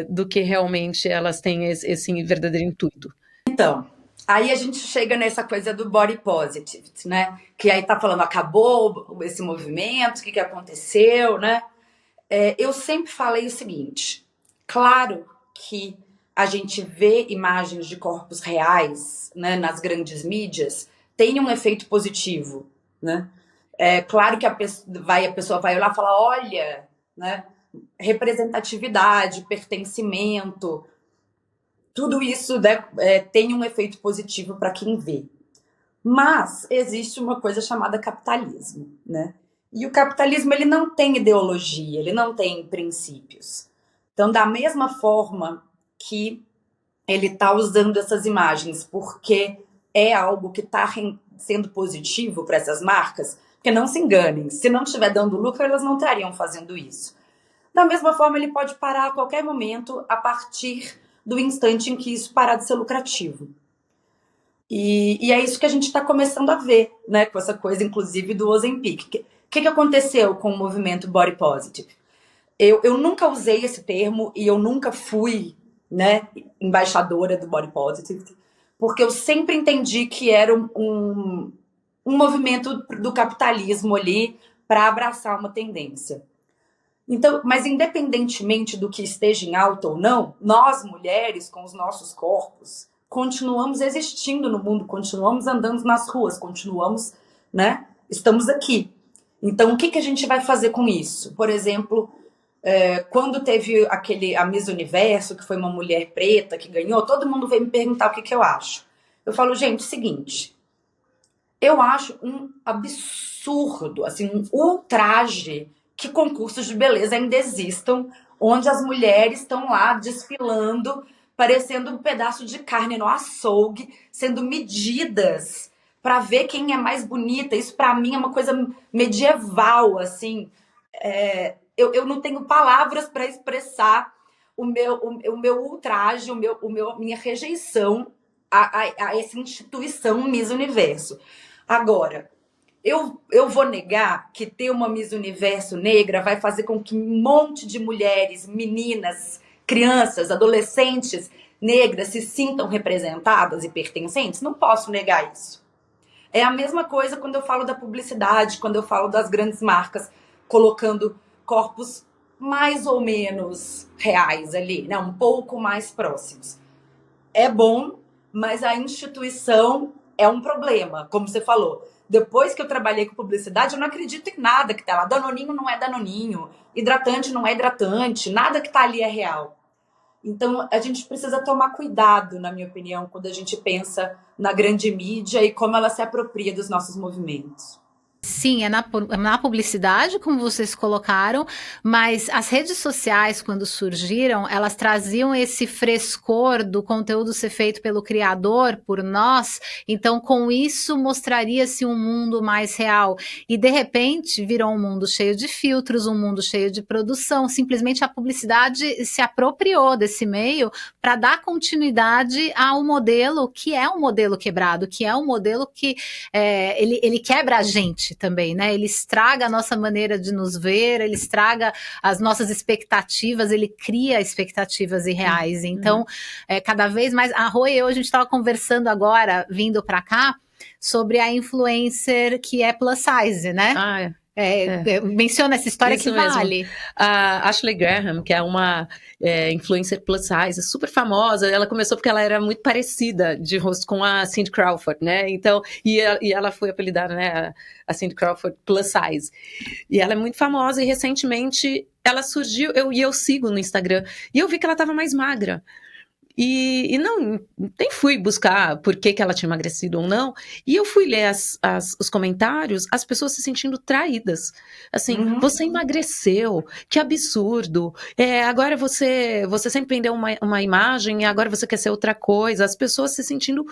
Do que realmente elas têm esse verdadeiro intuito? Então, aí a gente chega nessa coisa do body positive, né? Que aí tá falando, acabou esse movimento, o que aconteceu, né? Eu sempre falei o seguinte, claro que a gente vê imagens de corpos reais, né, nas grandes mídias, tem um efeito positivo, né? Claro que a pessoa vai olhar e falar, olha, né, representatividade, pertencimento, tudo isso, né, tem um efeito positivo para quem vê. Mas existe uma coisa chamada capitalismo, né? E o capitalismo, ele não tem ideologia, ele não tem princípios. Então, da mesma forma que ele está usando essas imagens porque é algo que está sendo positivo para essas marcas, porque não se enganem, se não estiver dando lucro, elas não estariam fazendo isso. Da mesma forma, ele pode parar a qualquer momento a partir do instante em que isso parar de ser lucrativo. E é isso que a gente está começando a ver, né, com essa coisa, inclusive, do Ozempic. O que aconteceu com o movimento Body Positive? Eu nunca usei esse termo e eu nunca fui, né, embaixadora do Body Positive, porque eu sempre entendi que era um movimento do capitalismo ali para abraçar uma tendência. Então, mas independentemente do que esteja em alta ou não, nós mulheres com os nossos corpos continuamos existindo no mundo, continuamos andando nas ruas, continuamos, né, estamos aqui. Então, o que a gente vai fazer com isso? Por exemplo, quando teve a Miss Universo, que foi uma mulher preta que ganhou, todo mundo veio me perguntar o que eu acho. Eu falo, gente, seguinte, eu acho um absurdo, assim, um ultraje que concursos de beleza ainda existam, onde as mulheres estão lá desfilando, parecendo um pedaço de carne no açougue, sendo medidas para ver quem é mais bonita. Isso, para mim, é uma coisa medieval, assim. Eu não tenho palavras para expressar o meu ultraje, minha rejeição a essa instituição Miss Universo. Agora, eu vou negar que ter uma Miss Universo negra vai fazer com que um monte de mulheres, meninas, crianças, adolescentes negras se sintam representadas e pertencentes? Não posso negar isso. É a mesma coisa quando eu falo da publicidade, quando eu falo das grandes marcas colocando corpos mais ou menos reais ali, né? Um pouco mais próximos. É bom, mas a instituição é um problema, como você falou. Depois que eu trabalhei com publicidade, eu não acredito em nada que tá lá. Danoninho não é danoninho, hidratante não é hidratante, nada que tá ali é real. Então, a gente precisa tomar cuidado, na minha opinião, quando a gente pensa na grande mídia e como ela se apropria dos nossos movimentos. Sim, é na publicidade, como vocês colocaram, mas as redes sociais, quando surgiram, elas traziam esse frescor do conteúdo ser feito pelo criador, por nós, então com isso mostraria-se um mundo mais real. E de repente virou um mundo cheio de filtros, um mundo cheio de produção, simplesmente a publicidade se apropriou desse meio para dar continuidade a um modelo que é um modelo quebrado, que é um modelo que ele quebra a gente também, né? Ele estraga a nossa maneira de nos ver, ele estraga as nossas expectativas, ele cria expectativas irreais. Então, cada vez mais. A Rô e eu, a gente estava conversando agora, vindo para cá, sobre a influencer que é plus size, né? Menciona essa história. Isso que mesmo. Vale. A Ashley Graham, que é uma influencer plus size, super famosa, ela começou porque ela era muito parecida de rosto com a Cindy Crawford, né? Então, e ela foi apelidada, né, a Cindy Crawford plus size. E ela é muito famosa e recentemente ela surgiu, eu sigo no Instagram, e eu vi que ela estava mais magra. E não, nem fui buscar por que ela tinha emagrecido ou não, e eu fui ler os comentários, as pessoas se sentindo traídas, assim, você emagreceu, que absurdo, agora você sempre vendeu uma imagem e agora você quer ser outra coisa, as pessoas se sentindo,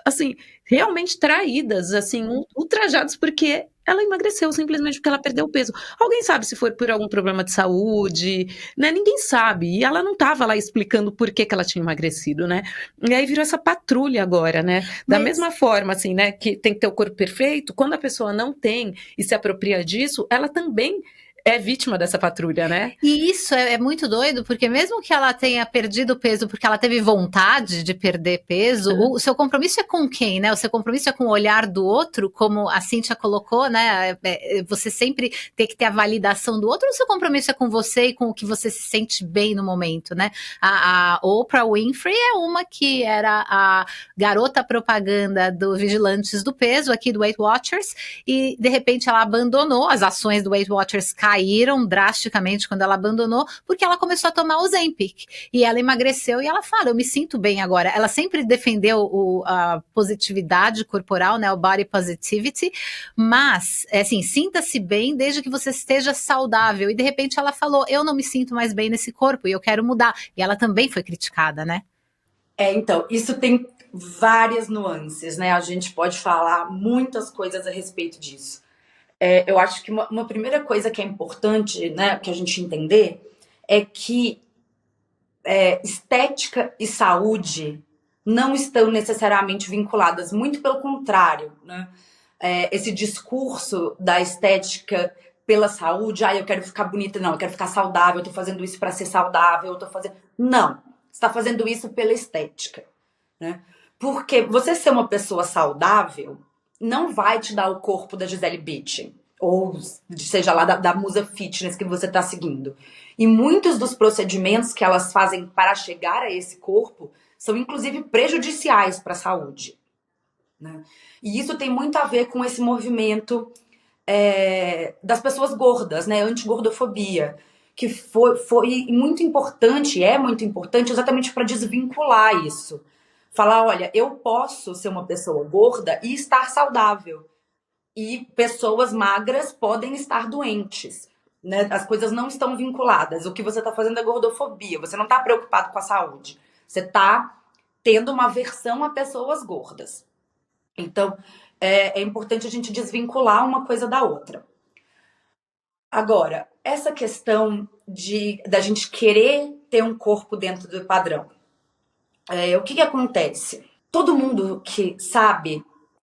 assim, realmente traídas, assim, ultrajadas, porque ela emagreceu simplesmente porque ela perdeu peso. Alguém sabe se foi por algum problema de saúde, né? Ninguém sabe. E ela não estava lá explicando por que ela tinha emagrecido, né? E aí virou essa patrulha agora, né? Da mesma forma, assim, né? Que tem que ter o corpo perfeito. Quando a pessoa não tem e se apropria disso, ela também é vítima dessa patrulha, né? E isso é muito doido, porque mesmo que ela tenha perdido peso porque ela teve vontade de perder peso, o seu compromisso é com quem, né? O seu compromisso é com o olhar do outro, como a Cíntia colocou, né? Você sempre tem que ter a validação do outro, ou o seu compromisso é com você e com o que você se sente bem no momento, né? A Oprah Winfrey é uma que era a garota propaganda do Vigilantes do Peso, aqui do Weight Watchers, e de repente ela abandonou, as ações do Weight Watchers caíram drasticamente quando ela abandonou, porque ela começou a tomar o Ozempic, e ela emagreceu, e ela fala, eu me sinto bem agora. Ela sempre defendeu a positividade corporal, né, o body positivity, mas, assim, sinta-se bem desde que você esteja saudável, e de repente ela falou, eu não me sinto mais bem nesse corpo, e eu quero mudar, e ela também foi criticada, né? Então, isso tem várias nuances, né, a gente pode falar muitas coisas a respeito disso. Eu acho que uma primeira coisa que é importante, né, que a gente entender é que estética e saúde não estão necessariamente vinculadas, muito pelo contrário, né? Esse discurso da estética pela saúde, eu quero ficar bonita, não, eu quero ficar saudável, eu tô fazendo isso para ser saudável, eu tô fazendo... Não, você tá fazendo isso pela estética, né? Porque você ser uma pessoa saudável não vai te dar o corpo da Gisele Bündchen, ou seja lá da musa fitness que você está seguindo. E muitos dos procedimentos que elas fazem para chegar a esse corpo são inclusive prejudiciais para a saúde, né? E isso tem muito a ver com esse movimento das pessoas gordas, né? Antigordofobia, que foi muito importante, é muito importante exatamente para desvincular isso. Falar, olha, eu posso ser uma pessoa gorda e estar saudável. E pessoas magras podem estar doentes, né? As coisas não estão vinculadas. O que você está fazendo é gordofobia. Você não está preocupado com a saúde. Você está tendo uma aversão a pessoas gordas. Então, é importante a gente desvincular uma coisa da outra. Agora, essa questão da gente querer ter um corpo dentro do padrão. O que acontece? Todo mundo que sabe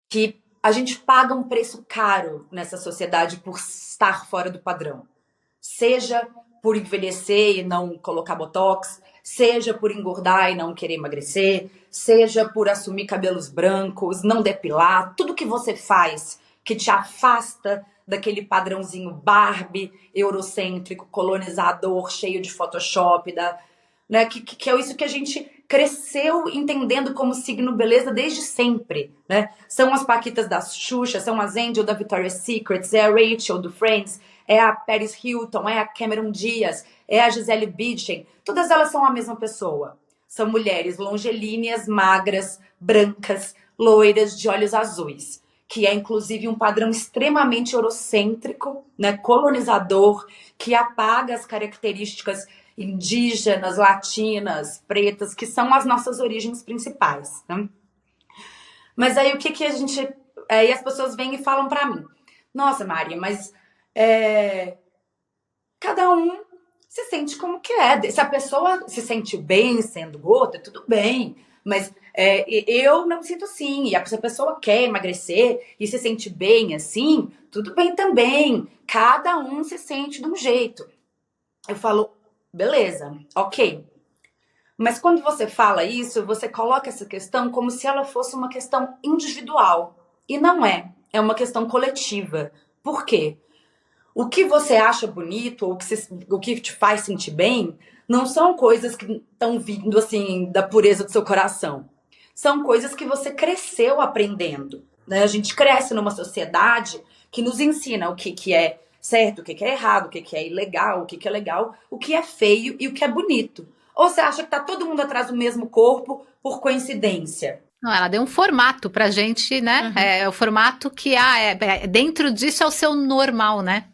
que a gente paga um preço caro nessa sociedade por estar fora do padrão. Seja por envelhecer e não colocar botox, seja por engordar e não querer emagrecer, seja por assumir cabelos brancos, não depilar, tudo que você faz que te afasta daquele padrãozinho Barbie, eurocêntrico, colonizador, cheio de Photoshop, né, que é isso que a gente cresceu entendendo como signo beleza desde sempre, né? São as Paquitas da Xuxa, são as Angel da Victoria's Secret, é a Rachel do Friends, é a Paris Hilton, é a Cameron Diaz, é a Gisele Bündchen, todas elas são a mesma pessoa. São mulheres longilíneas, magras, brancas, loiras, de olhos azuis, que é inclusive um padrão extremamente eurocêntrico, né, colonizador, que apaga as características indígenas, latinas, pretas, que são as nossas origens principais, né? Mas aí o que a gente... Aí as pessoas vêm e falam pra mim, nossa, Maria, mas cada um se sente como quer. Se a pessoa se sente bem sendo gorda, tudo bem. Mas eu não me sinto assim. E se a pessoa quer emagrecer e se sente bem assim, tudo bem também. Cada um se sente de um jeito. Eu falo, beleza, ok. Mas quando você fala isso, você coloca essa questão como se ela fosse uma questão individual. E não é. É uma questão coletiva. Por quê? O que você acha bonito, ou o que te faz sentir bem, não são coisas que estão vindo assim da pureza do seu coração. São coisas que você cresceu aprendendo, né? A gente cresce numa sociedade que nos ensina o que é certo, o que é errado, o que é ilegal, o que é legal, o que é feio e o que é bonito. Ou você acha que tá todo mundo atrás do mesmo corpo por coincidência? Não, ela deu um formato pra gente, né? É o formato que dentro disso é o seu normal, né?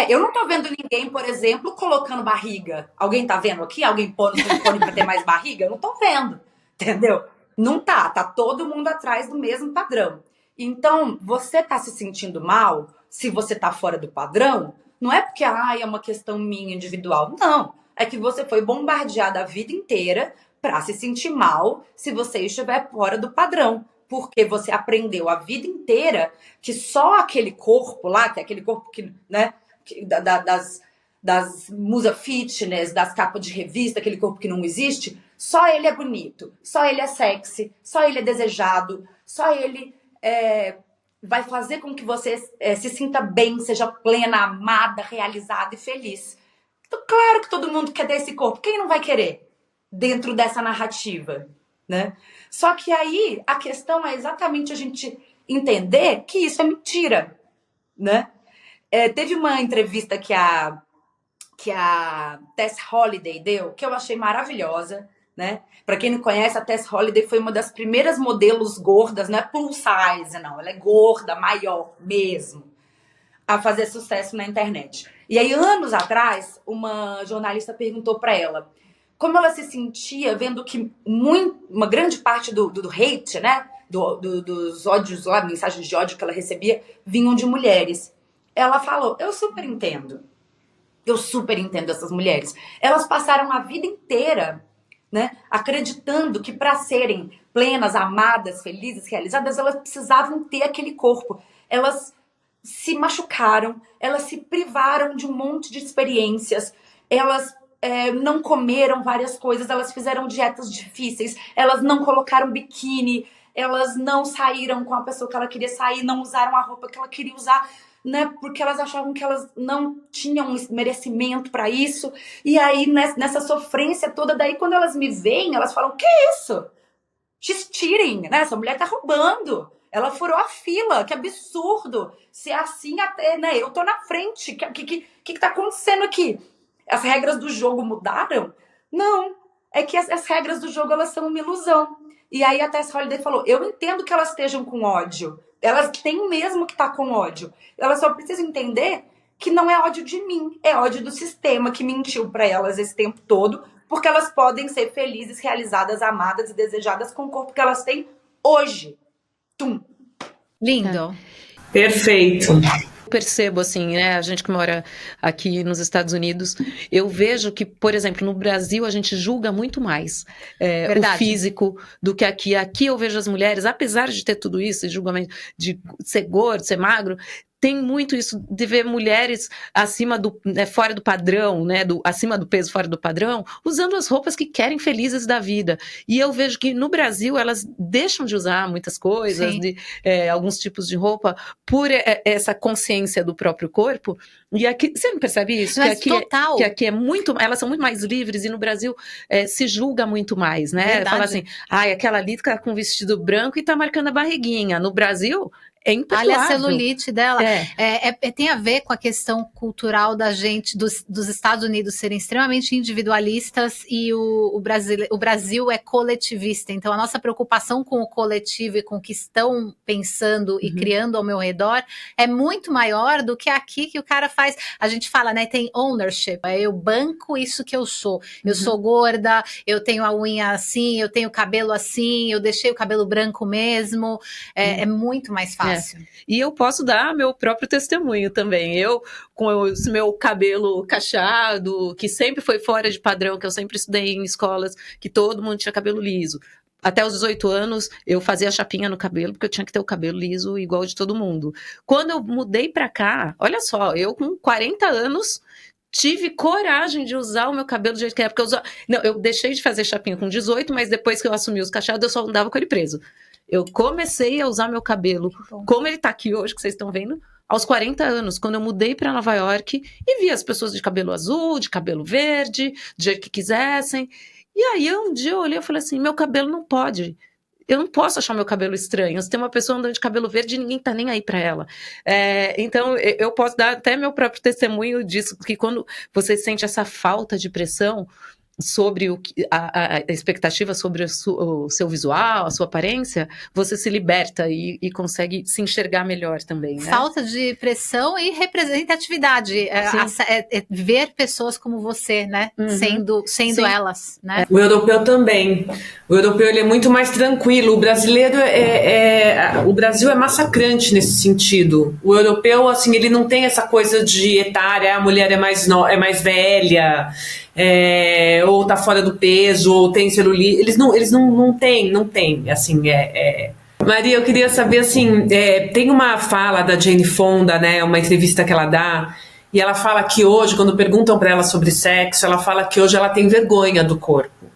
Eu não tô vendo ninguém, por exemplo, colocando barriga. Alguém tá vendo aqui? Alguém pondo silicone pra ter mais barriga? Eu não tô vendo, entendeu? Não tá todo mundo atrás do mesmo padrão. Então, você tá se sentindo mal se você tá fora do padrão, não é porque é uma questão minha individual. Não, é que você foi bombardeada a vida inteira pra se sentir mal se você estiver fora do padrão. Porque você aprendeu a vida inteira que só aquele corpo lá, que é aquele corpo que, né, das musa fitness, das capas de revista, aquele corpo que não existe, só ele é bonito, só ele é sexy, só ele é desejado, só ele vai fazer com que você se sinta bem, seja plena, amada, realizada e feliz. Então, claro que todo mundo quer ter esse corpo. Quem não vai querer dentro dessa narrativa, né? Só que aí a questão é exatamente a gente entender que isso é mentira, né? Teve uma entrevista que a Tess Holliday deu, que eu achei maravilhosa, né? Pra quem não conhece, a Tess Holliday foi uma das primeiras modelos gordas, não é plus size, não. Ela é gorda, maior mesmo, a fazer sucesso na internet. E aí, anos atrás, uma jornalista perguntou pra ela como ela se sentia vendo que uma grande parte do hate, né? Dos ódios lá, mensagens de ódio que ela recebia, vinham de mulheres. Ela falou, eu super entendo essas mulheres. Elas passaram a vida inteira, né, acreditando que para serem plenas, amadas, felizes, realizadas, elas precisavam ter aquele corpo. Elas se machucaram, elas se privaram de um monte de experiências, elas não comeram várias coisas, elas fizeram dietas difíceis, elas não colocaram biquíni, elas não saíram com a pessoa que ela queria sair, não usaram a roupa que ela queria usar, né, porque elas achavam que elas não tinham merecimento para isso. E aí, nessa sofrência toda, daí quando elas me veem, elas falam, que isso? She's cheating, né? Essa mulher tá roubando. Ela furou a fila, que absurdo. Se é assim, até, né, eu tô na frente. O que tá acontecendo aqui? As regras do jogo mudaram? Não. É que as regras do jogo, elas são uma ilusão. E aí a Tess Holliday falou, eu entendo que elas estejam com ódio. Elas têm mesmo que estar com ódio. Elas só precisam entender que não é ódio de mim, é ódio do sistema que mentiu para elas esse tempo todo, porque elas podem ser felizes, realizadas, amadas e desejadas com o corpo que elas têm hoje. Tum. Lindo. Perfeito. Percebo assim, né, a gente que mora aqui nos Estados Unidos, eu vejo que, por exemplo, no Brasil a gente julga muito mais o físico do que aqui. Aqui eu vejo as mulheres, apesar de ter tudo isso, julgamento de ser gordo, ser magro, tem muito isso de ver mulheres acima fora do padrão, né, acima do peso, fora do padrão, usando as roupas que querem, felizes da vida. E eu vejo que no Brasil elas deixam de usar muitas coisas, alguns tipos de roupa, por essa consciência do próprio corpo. E aqui, você não percebe isso? Mas que aqui é muito, elas são muito mais livres, e no Brasil se julga muito mais, né? Verdade. Fala assim, aquela ali tá com vestido branco e tá marcando a barriguinha. No Brasil, é imperdoável. Olha a celulite dela. É. Tem a ver com a questão cultural da gente, dos Estados Unidos serem extremamente individualistas e o Brasil é coletivista. Então, a nossa preocupação com o coletivo e com o que estão pensando e criando ao meu redor é muito maior do que aqui que o cara faz. A gente fala, né, tem ownership. Eu banco isso que eu sou. Eu sou gorda, eu tenho a unha assim, eu tenho o cabelo assim, eu deixei o cabelo branco mesmo. É muito mais fácil. E eu posso dar meu próprio testemunho também. Eu, com esse meu cabelo cacheado, que sempre foi fora de padrão, que eu sempre estudei em escolas que todo mundo tinha cabelo liso. Até os 18 anos, eu fazia chapinha no cabelo, porque eu tinha que ter o cabelo liso igual de todo mundo. Quando eu mudei pra cá, olha só, eu com 40 anos... tive coragem de usar o meu cabelo do jeito que era, porque eu deixei de fazer chapinha com 18, mas depois que eu assumi os cacheados, eu só andava com ele preso. Eu comecei a usar meu cabelo como ele tá aqui hoje, que vocês estão vendo, aos 40 anos, quando eu mudei para Nova York e vi as pessoas de cabelo azul, de cabelo verde, do jeito que quisessem. E aí, um dia eu olhei e falei assim, meu cabelo não pode. Eu não posso achar meu cabelo estranho. Se tem uma pessoa andando de cabelo verde, ninguém tá nem aí para ela. Então, eu posso dar até meu próprio testemunho disso, porque quando você sente essa falta de pressão sobre a expectativa sobre o seu visual, a sua aparência, você se liberta e consegue se enxergar melhor também, né? Falta de pressão e representatividade. Ver pessoas como você, né? Sendo elas, né? O europeu também. O europeu ele é muito mais tranquilo. O brasileiro o Brasil é massacrante nesse sentido. O europeu, assim, ele não tem essa coisa de etária, a mulher é mais velha, ou tá fora do peso, ou tem celulite. Eles não têm, assim, Maria, eu queria saber, assim, tem uma fala da Jane Fonda, né, uma entrevista que ela dá, e ela fala que hoje, quando perguntam para ela sobre sexo, ela fala que hoje ela tem vergonha do corpo,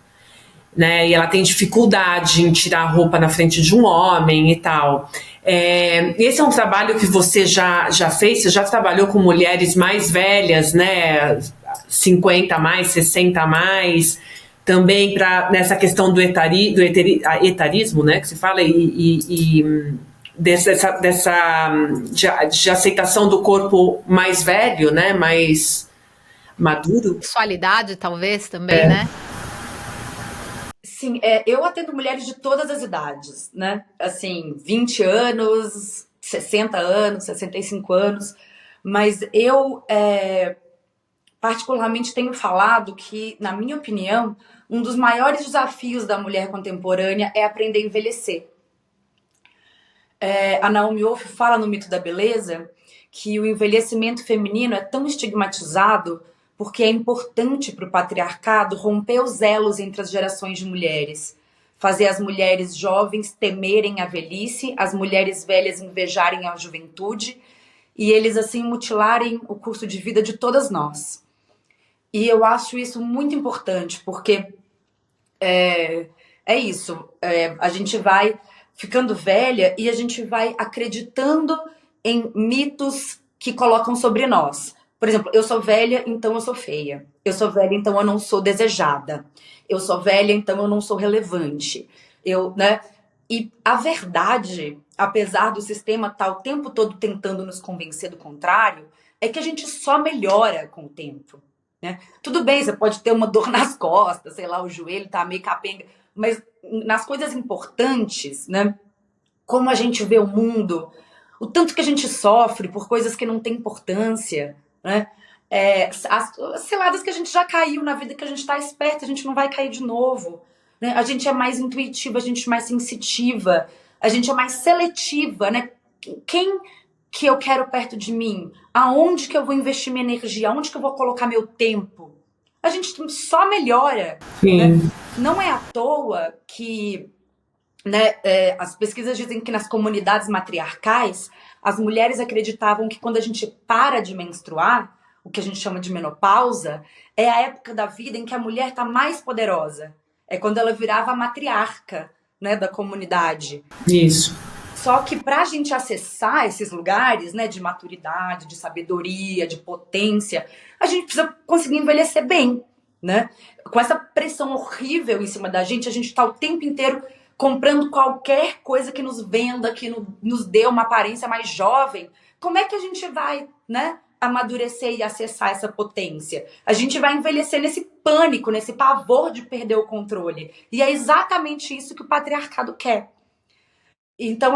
né, e ela tem dificuldade em tirar a roupa na frente de um homem e tal. Esse é um trabalho que você já fez, você já trabalhou com mulheres mais velhas, né, 50 a mais, 60 a mais, também nessa questão do etarismo, né, que se fala, de aceitação do corpo mais velho, né, mais maduro. Sexualidade, talvez, também, né? Sim, eu atendo mulheres de todas as idades, né? Assim, 20 anos, 60 anos, 65 anos, mas eu particularmente tenho falado que, na minha opinião, um dos maiores desafios da mulher contemporânea é aprender a envelhecer. A Naomi Wolf fala no Mito da Beleza que o envelhecimento feminino é tão estigmatizado porque é importante para o patriarcado romper os elos entre as gerações de mulheres, fazer as mulheres jovens temerem a velhice, as mulheres velhas invejarem a juventude e eles assim mutilarem o curso de vida de todas nós. E eu acho isso muito importante, porque isso, a gente vai ficando velha e a gente vai acreditando em mitos que colocam sobre nós. Por exemplo, eu sou velha, então eu sou feia. Eu sou velha, então eu não sou desejada. Eu sou velha, então eu não sou relevante. Né? E a verdade, apesar do sistema estar o tempo todo tentando nos convencer do contrário, é que a gente só melhora com o tempo. Né? Tudo bem, você pode ter uma dor nas costas, sei lá, o joelho tá meio capenga, mas nas coisas importantes, né? Como a gente vê o mundo, o tanto que a gente sofre por coisas que não têm importância, né? As ciladas que a gente já caiu na vida, que a gente tá esperto, a gente não vai cair de novo, né? A gente é mais intuitiva, a gente é mais sensitiva, a gente é mais seletiva, né? Quem que eu quero perto de mim? Aonde que eu vou investir minha energia? Aonde que eu vou colocar meu tempo? A gente só melhora. Né? Não é à toa que, né, as pesquisas dizem que nas comunidades matriarcais, as mulheres acreditavam que quando a gente para de menstruar, o que a gente chama de menopausa, é a época da vida em que a mulher está mais poderosa. É quando ela virava a matriarca, né, da comunidade. Isso. Só que para a gente acessar esses lugares, né, de maturidade, de sabedoria, de potência, a gente precisa conseguir envelhecer bem, né? Com essa pressão horrível em cima da gente, a gente está o tempo inteiro comprando qualquer coisa que nos venda, que nos dê uma aparência mais jovem, como é que a gente vai, né, amadurecer e acessar essa potência? A gente vai envelhecer nesse pânico, nesse pavor de perder o controle. E é exatamente isso que o patriarcado quer. Então,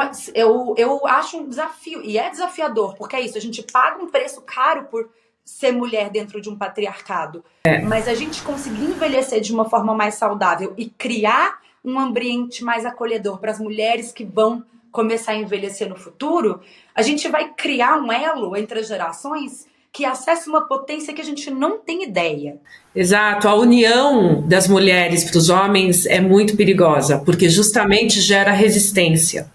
eu acho um desafio, e é desafiador, porque é isso, a gente paga um preço caro por ser mulher dentro de um patriarcado. Mas a gente conseguir envelhecer de uma forma mais saudável e criar um ambiente mais acolhedor para as mulheres que vão começar a envelhecer no futuro, a gente vai criar um elo entre as gerações que acessa uma potência que a gente não tem ideia. Exato, a união das mulheres para os homens é muito perigosa, porque justamente gera resistência.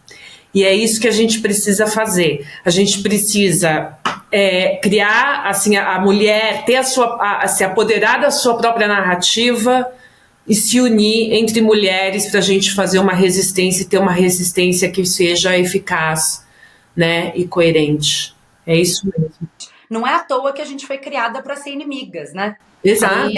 E é isso que a gente precisa fazer. A gente precisa criar, assim, a mulher ter se apoderar da sua própria narrativa e se unir entre mulheres para a gente fazer uma resistência e ter uma resistência que seja eficaz, né, e coerente. É isso mesmo. Não é à toa que a gente foi criada para ser inimigas, né? Exato.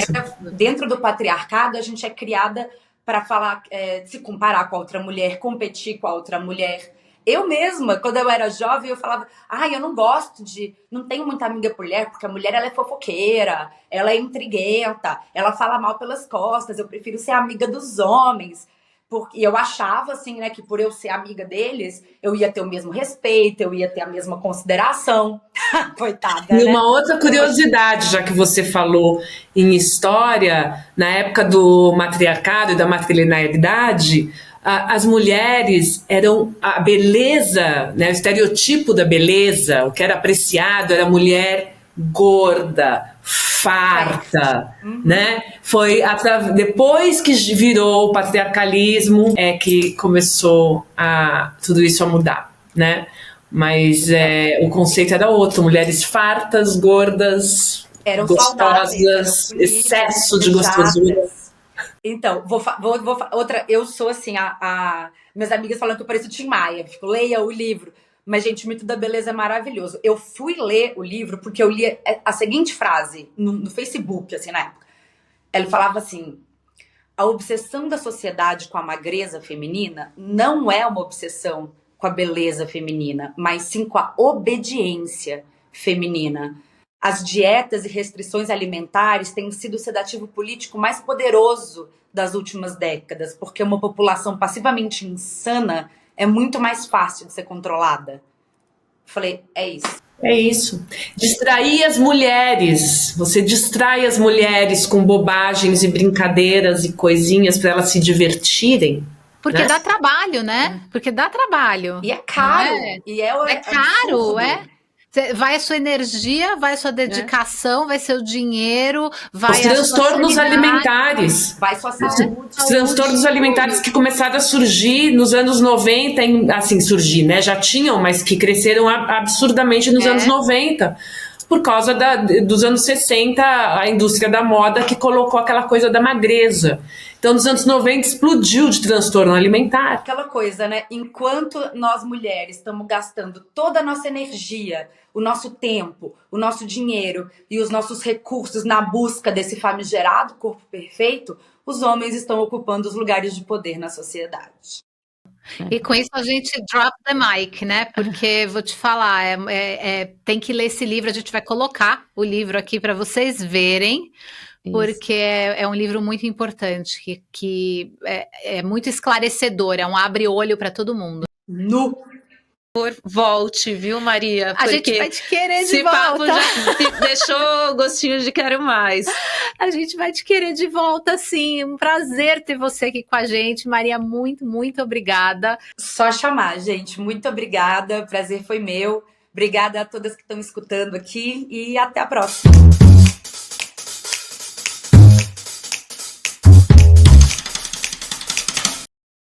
Dentro do patriarcado, a gente é criada para falar, se comparar com a outra mulher, competir com a outra mulher. Eu mesma, quando eu era jovem, eu falava, eu não tenho muita amiga mulher, porque a mulher ela é fofoqueira, ela é intriguenta, ela fala mal pelas costas, eu prefiro ser amiga dos homens. Porque eu achava, assim, né, que por eu ser amiga deles, eu ia ter o mesmo respeito, eu ia ter a mesma consideração. Coitada, E né? uma outra curiosidade, já que você falou em história, na época do matriarcado e da matrilinearidade, as mulheres eram a beleza, né, o estereotipo da beleza, o que era apreciado era a mulher gorda, farta, né? Foi depois que virou o patriarcalismo que começou tudo isso a mudar, né? Mas o conceito era outro: mulheres fartas, gordas, eram gostosas, excesso de gostosura. Então, outra. Eu sou assim, minhas amigas falam que eu pareço Tim Maia, tipo, leia o livro. Mas, gente, o Mito da Beleza é maravilhoso. Eu fui ler o livro porque eu li a seguinte frase no Facebook, assim, na época. Ela falava assim: a obsessão da sociedade com a magreza feminina não é uma obsessão com a beleza feminina, mas sim com a obediência feminina. As dietas e restrições alimentares têm sido o sedativo político mais poderoso das últimas décadas, porque uma população passivamente insana é muito mais fácil de ser controlada. Falei, é isso. É isso. Distrair as mulheres. Você distrai as mulheres com bobagens e brincadeiras e coisinhas para elas se divertirem. Porque né? dá trabalho, né? Porque dá trabalho. E é caro. É caro, Vai a sua energia, vai a sua dedicação, vai seu dinheiro, vai os transtornos alimentares. Vai sua saúde. Os transtornos alimentares que começaram a surgir nos anos 90, assim, surgir, né? Já tinham, mas que cresceram absurdamente nos anos 90. Por causa dos anos 60, a indústria da moda que colocou aquela coisa da magreza. Então, nos anos 90, explodiu de transtorno alimentar. Aquela coisa, né? Enquanto nós mulheres estamos gastando toda a nossa energia, o nosso tempo, o nosso dinheiro e os nossos recursos na busca desse famigerado corpo perfeito, os homens estão ocupando os lugares de poder na sociedade. E com isso a gente drop the mic, né? Porque vou te falar, tem que ler esse livro, a gente vai colocar o livro aqui para vocês verem, porque é um livro muito importante, que é muito esclarecedor, é um abre-olho para todo mundo. Volte, viu, Maria? A gente vai te querer de volta. Papo já deixou gostinho de quero mais. A gente vai te querer de volta, sim. Um prazer ter você aqui com a gente. Maria, muito, muito obrigada. Só chamar, gente. Muito obrigada. O prazer foi meu. Obrigada a todas que estão escutando aqui e até a próxima.